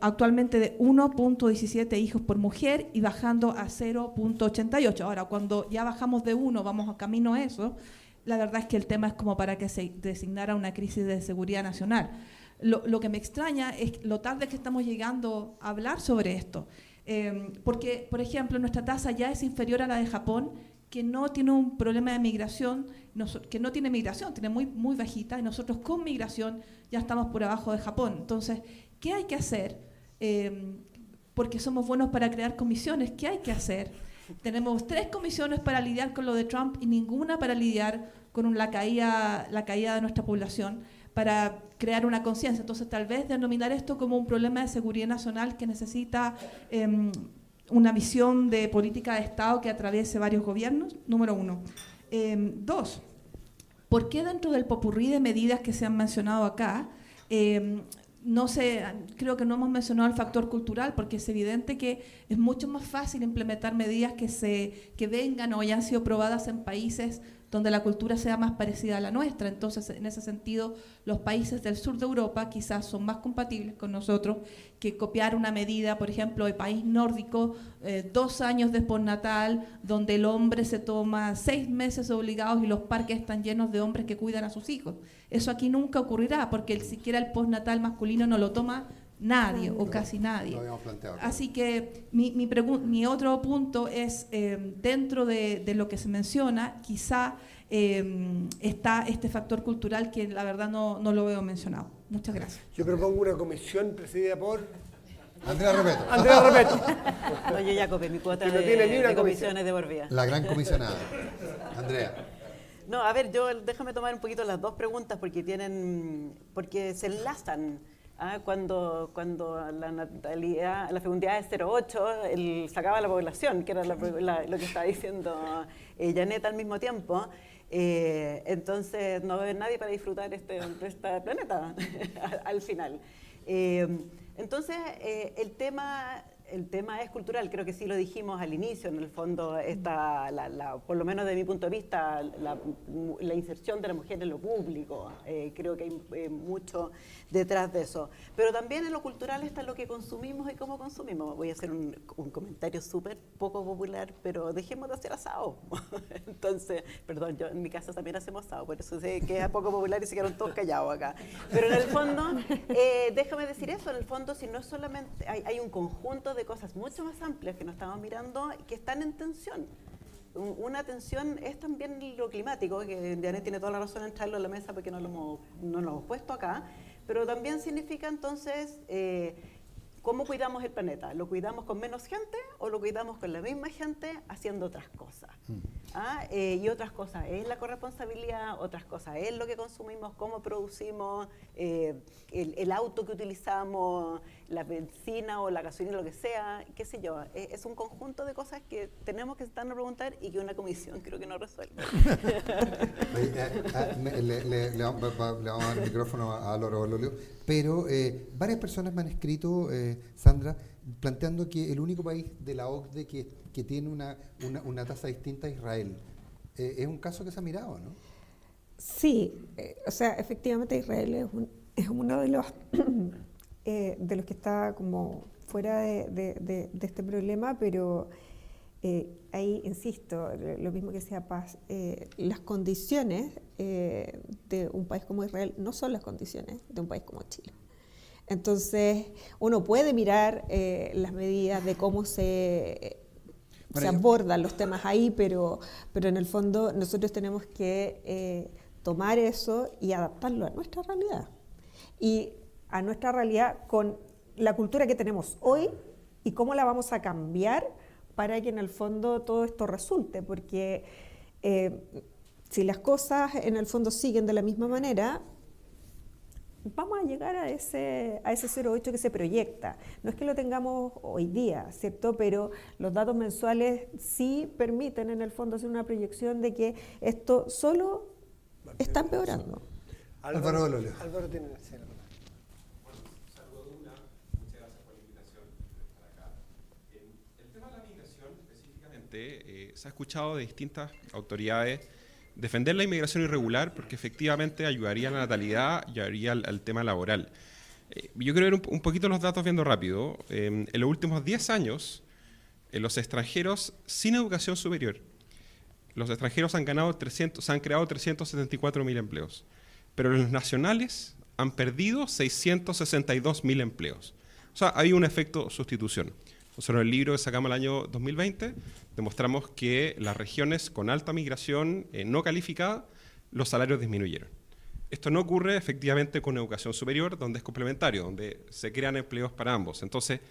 Actualmente de 1.17 hijos por mujer y bajando a 0.88. Ahora, cuando ya bajamos de 1, vamos a camino a eso, la verdad es que el tema es como para que se designara una crisis de seguridad nacional. Lo que me extraña es lo tarde que estamos llegando a hablar sobre esto. Porque, por ejemplo, nuestra tasa ya es inferior a la de Japón, que no tiene un problema de migración, que no tiene migración, tiene muy bajita, y nosotros con migración ya estamos por abajo de Japón. Entonces, ¿qué hay que hacer? Porque somos buenos para crear comisiones, ¿qué hay que hacer? Tenemos 3 comisiones para lidiar con lo de Trump y ninguna para lidiar con la caída de nuestra población, para crear una conciencia. Entonces, tal vez denominar esto como un problema de seguridad nacional que necesita una visión de política de Estado que atraviese varios gobiernos, número 1. 2, ¿por qué dentro del popurrí de medidas que se han mencionado acá, creo que no hemos mencionado el factor cultural, porque es evidente que es mucho más fácil implementar medidas que vengan o hayan sido probadas en países donde la cultura sea más parecida a la nuestra? Entonces, en ese sentido, los países del sur de Europa quizás son más compatibles con nosotros que copiar una medida, por ejemplo, el país nórdico, 2 años de postnatal, donde el hombre se toma 6 meses obligados y los parques están llenos de hombres que cuidan a sus hijos. Eso aquí nunca ocurrirá, porque siquiera el postnatal masculino no lo toma nadie o casi nadie. Lo habíamos planteado. Así que mi otro punto es, dentro de lo que se menciona, quizá está este factor cultural que la verdad no lo veo mencionado. Muchas gracias. Yo propongo una comisión presidida por Andrea Repeto. Andrea Repeto. No, yo ya copié mi cuota Que no tiene ni una de comisión. comisiones de por vida. La gran comisionada. Andrea. No, a ver, déjame tomar un poquito las dos preguntas porque se enlazan. Cuando la fecundidad es 0,8, él sacaba la población, que era lo que estaba diciendo Janet al mismo tiempo. Entonces no va a haber nadie para disfrutar este planeta al final. Entonces el tema es cultural, creo que sí lo dijimos al inicio, en el fondo, por lo menos de mi punto de vista, la inserción de la mujer en lo público, creo que hay mucho detrás de eso. Pero también en lo cultural está lo que consumimos y cómo consumimos. Voy a hacer un comentario súper poco popular, pero dejemos de hacer asado. Entonces, perdón, yo en mi casa también hacemos asado, por eso sé que es poco popular y se quedaron todos callados acá. Pero en el fondo, déjame decir eso, en el fondo, si no es solamente, hay un conjunto de cosas mucho más amplias que nos estamos mirando que están en tensión. una tensión es también lo climático, que Janet tiene toda la razón en traerlo a la mesa porque no lo hemos puesto acá, pero también significa entonces cómo cuidamos el planeta. ¿Lo cuidamos con menos gente o lo cuidamos con la misma gente haciendo otras cosas? Y otras cosas es la corresponsabilidad, otras cosas es lo que consumimos, cómo producimos, el auto que utilizamos, la benzina o la gasolina, lo que sea, qué sé yo. Es un conjunto de cosas que tenemos que estarnos a preguntar y que una comisión creo que no resuelve. Le vamos a dar el micrófono a Loro Ololio, pero varias personas me han escrito, Sandra, planteando que el único país de la OCDE que tiene una tasa distinta es Israel. Es un caso que se ha mirado, ¿no? Sí, o sea, efectivamente Israel es uno de los de los que está como fuera de este problema, pero ahí insisto, lo mismo que decía Paz, las condiciones de un país como Israel no son las condiciones de un país como Chile. Entonces, uno puede mirar las medidas de cómo se abordan los temas ahí, pero en el fondo nosotros tenemos que tomar eso y adaptarlo a nuestra realidad. Y a nuestra realidad con la cultura que tenemos hoy y cómo la vamos a cambiar para que en el fondo todo esto resulte, porque si las cosas en el fondo siguen de la misma manera, vamos a llegar a ese 0,8 que se proyecta. No es que lo tengamos hoy día, ¿cierto? Pero los datos mensuales sí permiten en el fondo hacer una proyección de que esto solo está empeorando. Álvaro Ololio. Álvaro tiene la se ha escuchado de distintas autoridades defender la inmigración irregular porque efectivamente ayudaría a la natalidad y ayudaría al tema laboral. Yo quiero ver un poquito los datos viendo rápido. En los últimos 10 años, los extranjeros sin educación superior, los extranjeros han creado 374.000 empleos, pero los nacionales han perdido 662.000 empleos. O sea, hay un efecto sustitución. Nosotros en el libro que sacamos el año 2020 demostramos que las regiones con alta migración no calificada, los salarios disminuyeron. Esto no ocurre efectivamente con educación superior, donde es complementario, donde se crean empleos para ambos. Entonces,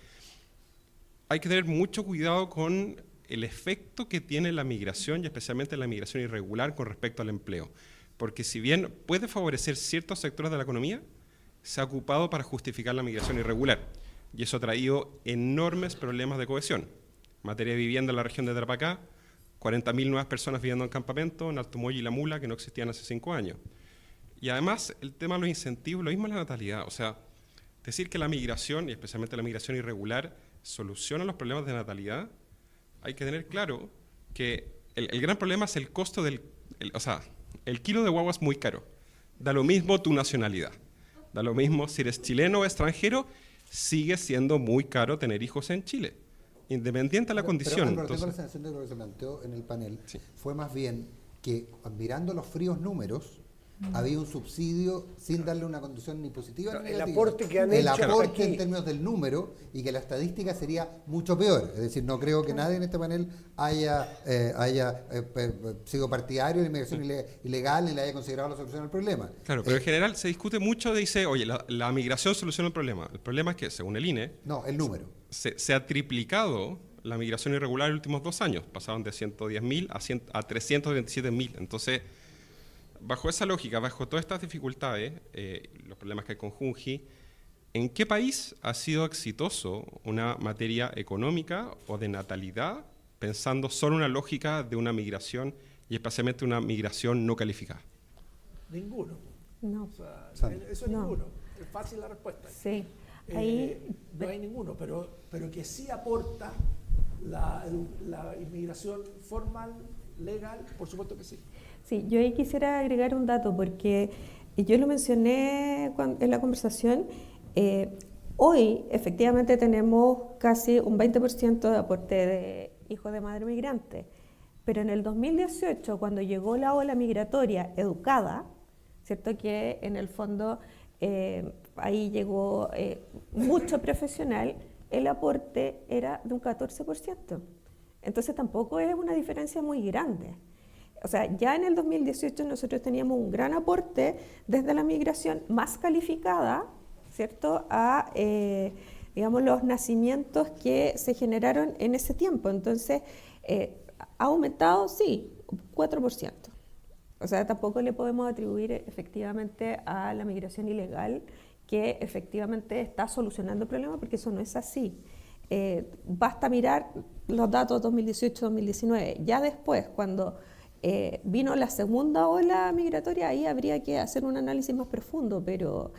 hay que tener mucho cuidado con el efecto que tiene la migración y especialmente la migración irregular con respecto al empleo. Porque si bien puede favorecer ciertos sectores de la economía, se ha ocupado para justificar la migración irregular. Y eso ha traído enormes problemas de cohesión. En materia de vivienda en la región de Tarapacá, 40.000 nuevas personas viviendo en campamento, en Alto Molle y La Mula, que no existían hace 5 años. Y además, el tema de los incentivos, lo mismo es la natalidad. O sea, decir que la migración, y especialmente la migración irregular, soluciona los problemas de natalidad, hay que tener claro que el gran problema es el costo el kilo de guagua es muy caro. Da lo mismo tu nacionalidad. Da lo mismo si eres chileno o extranjero, sigue siendo muy caro tener hijos en Chile, independiente de la condición. Pero tengo la sensación de que lo que se planteó en el panel fue más bien que, mirando los fríos números, había un subsidio sin darle una condición ni positiva ni negativa. El aporte que han hecho el aporte aquí en términos del número, y que la estadística sería mucho peor. Es decir, no creo que nadie en este panel haya sido partidario de la inmigración ilegal ni le haya considerado la solución al problema. Claro, pero en general se discute mucho, dice, oye, la migración soluciona el problema. El problema es que, según el INE, no, el número. Se ha triplicado la migración irregular en los últimos 2 años. Pasaron de 110.000 a 327.000. Entonces, bajo esa lógica, bajo todas estas dificultades, los problemas que hay con Junji, ¿en qué país ha sido exitoso una materia económica o de natalidad pensando solo en una lógica de una migración y especialmente una migración no calificada? Ninguno. No. O sea, eso es ninguno. Es fácil la respuesta. Sí. Ahí no hay ninguno, pero que sí aporta la inmigración formal, legal, por supuesto que sí. Sí, yo ahí quisiera agregar un dato, porque yo lo mencioné en la conversación. Hoy, efectivamente, tenemos casi un 20% de aporte de hijos de madre migrante, pero en el 2018, cuando llegó la ola migratoria educada, ¿cierto? Que en el fondo ahí llegó mucho profesional, el aporte era de un 14%. Entonces tampoco es una diferencia muy grande. O sea, ya en el 2018 nosotros teníamos un gran aporte desde la migración más calificada, ¿cierto?, a, digamos, los nacimientos que se generaron en ese tiempo. Entonces, ha aumentado, sí, 4%. O sea, tampoco le podemos atribuir efectivamente a la migración ilegal que efectivamente está solucionando el problema, porque eso no es así. Basta mirar los datos 2018-2019. Ya después, cuando vino la segunda ola migratoria, ahí habría que hacer un análisis más profundo, pero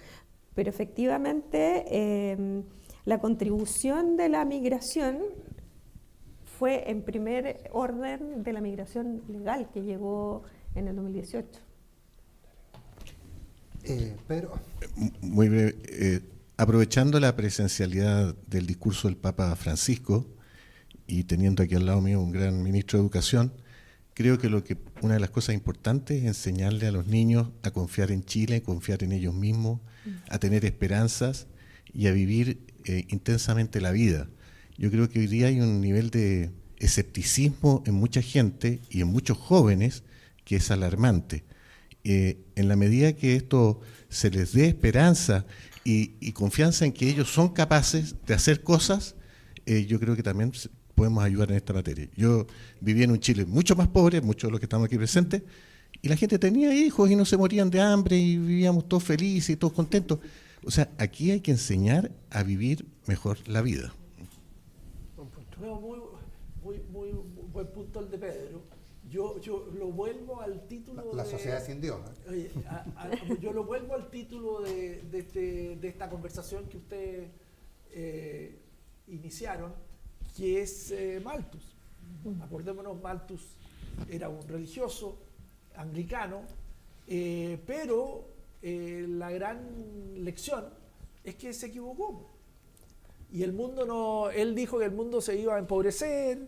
efectivamente la contribución de la migración fue en primer orden de la migración legal que llegó en el 2018. Pedro. Muy breve. Aprovechando la presencialidad del discurso del Papa Francisco y teniendo aquí al lado mío un gran ministro de Educación, creo que una de las cosas importantes es enseñarle a los niños a confiar en Chile, confiar en ellos mismos, a tener esperanzas y a vivir intensamente la vida. Yo creo que hoy día hay un nivel de escepticismo en mucha gente y en muchos jóvenes que es alarmante. En la medida que esto se les dé esperanza y confianza en que ellos son capaces de hacer cosas, yo creo que también podemos ayudar en esta materia. Yo viví en un Chile mucho más pobre, muchos de los que estamos aquí presentes, y la gente tenía hijos y no se morían de hambre y vivíamos todos felices y todos contentos. O sea, aquí hay que enseñar a vivir mejor la vida. No, muy buen punto el de Pedro. Yo lo vuelvo al título la sociedad sin Dios. Oye, yo lo vuelvo al título de esta conversación que ustedes iniciaron, que es Malthus. Acordémonos, Malthus era un religioso anglicano, pero la gran lección es que se equivocó. Y el mundo no, él dijo que el mundo se iba a empobrecer,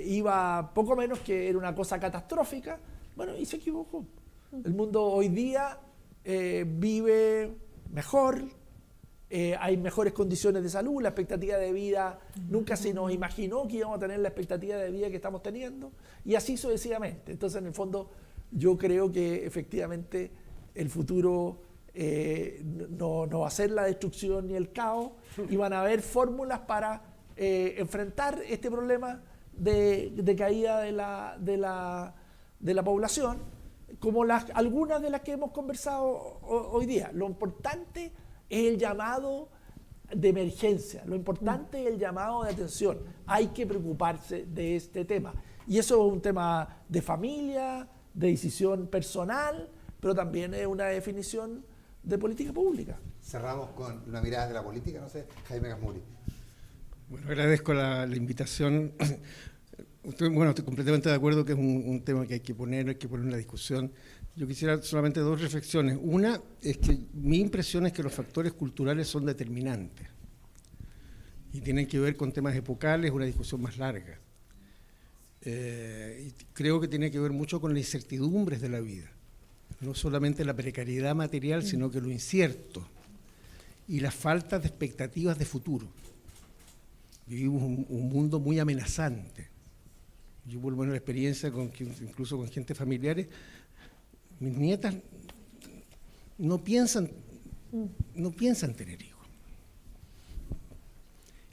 iba poco menos que era una cosa catastrófica, bueno, y se equivocó. El mundo hoy día vive mejor, hay mejores condiciones de salud, la expectativa de vida, nunca se nos imaginó que íbamos a tener la expectativa de vida que estamos teniendo, y así sucesivamente. Entonces, en el fondo, yo creo que efectivamente el futuro no va a ser la destrucción ni el caos, y van a haber fórmulas para enfrentar este problema de caída de la población, como algunas de las que hemos conversado hoy día. Lo importante es el llamado de emergencia, lo importante es el llamado de atención. Hay que preocuparse de este tema. Y eso es un tema de familia, de decisión personal, pero también es una definición de política pública. Cerramos con una mirada de la política, no sé, Jaime Gasmuri. Bueno, agradezco la invitación. Bueno, estoy completamente de acuerdo que es un tema que hay que poner en la discusión. Yo quisiera solamente dos reflexiones. Una es que mi impresión es que los factores culturales son determinantes y tienen que ver con temas epocales, una discusión más larga. Y creo que tiene que ver mucho con las incertidumbres de la vida, no solamente la precariedad material, sino que lo incierto y las faltas de expectativas de futuro. Vivimos un mundo muy amenazante. Yo por lo menos la experiencia incluso con gente familiares, mis nietas no piensan tener hijos.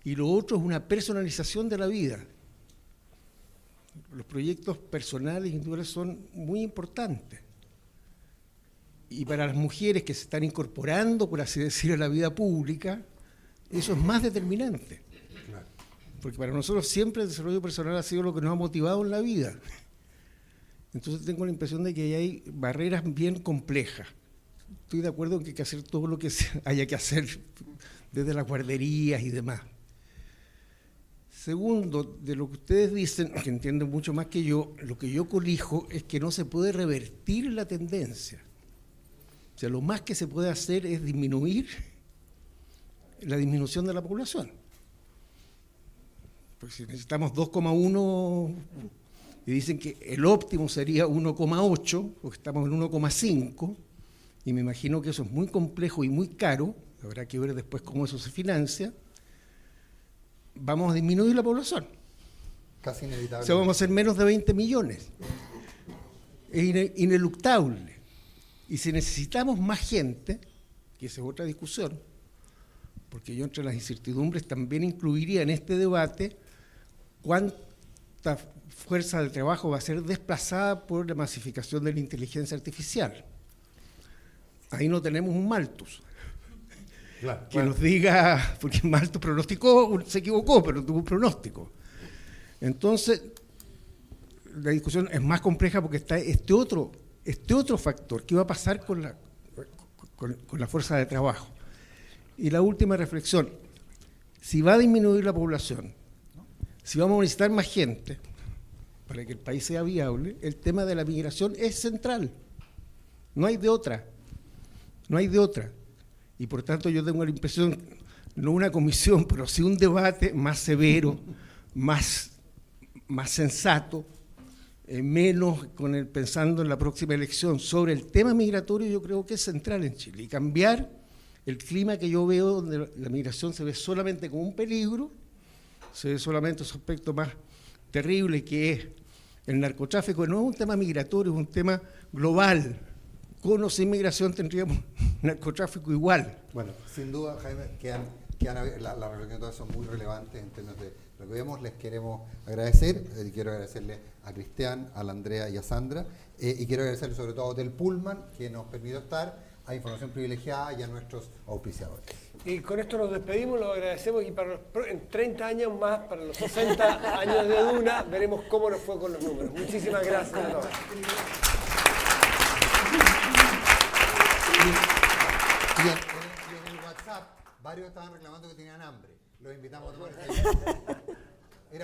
Y lo otro es una personalización de la vida. Los proyectos personales e individuales son muy importantes. Y para las mujeres que se están incorporando, por así decirlo, a la vida pública, eso es más determinante. Porque para nosotros siempre el desarrollo personal ha sido lo que nos ha motivado en la vida. Entonces tengo la impresión de que hay barreras bien complejas. Estoy de acuerdo en que hay que hacer todo lo que haya que hacer, desde las guarderías y demás. Segundo, de lo que ustedes dicen, que entienden mucho más que yo, lo que yo colijo es que no se puede revertir la tendencia. O sea, lo más que se puede hacer es disminuir la disminución de la población. Porque si necesitamos 2,1 y dicen que el óptimo sería 1,8, porque estamos en 1,5, y me imagino que eso es muy complejo y muy caro, habrá que ver después cómo eso se financia, vamos a disminuir la población. Casi inevitable. O sea, vamos a ser menos de 20 millones. Es ineluctable. Y si necesitamos más gente, que esa es otra discusión, porque yo entre las incertidumbres también incluiría en este debate cuánta fuerza de trabajo va a ser desplazada por la masificación de la inteligencia artificial. Ahí no tenemos un Malthus. Claro, que nos diga, porque Malthus pronosticó, se equivocó, pero tuvo un pronóstico. Entonces, la discusión es más compleja porque está este otro factor. ¿Qué va a pasar con la fuerza de trabajo? Y la última reflexión, si va a disminuir la población, si vamos a necesitar más gente para que el país sea viable, el tema de la migración es central. No hay de otra. No hay de otra. Y por tanto yo tengo la impresión, no una comisión, pero sí un debate más severo, más sensato, menos pensando en la próxima elección sobre el tema migratorio, yo creo que es central en Chile. Y cambiar el clima que yo veo, donde la migración se ve solamente como un peligro, se ve solamente su aspecto más terrible, que es el narcotráfico. No es un tema migratorio, es un tema global. Con o sin migración tendríamos narcotráfico igual. Bueno, sin duda, Jaime, la reflexión de todas son muy relevantes en términos de lo que vemos. Les queremos agradecer, quiero agradecerle a Cristian, a la Andrea y a Sandra, y quiero agradecerle sobre todo a Hotel Pullman, que nos permitió estar, a Información Privilegiada y a nuestros auspiciadores. Y con esto nos despedimos, los agradecemos, y en 30 años más, para los 60 años de Duna, veremos cómo nos fue con los números. Muchísimas gracias a todos. Y en el WhatsApp, varios estaban reclamando que tenían hambre. Los invitamos a tomar ese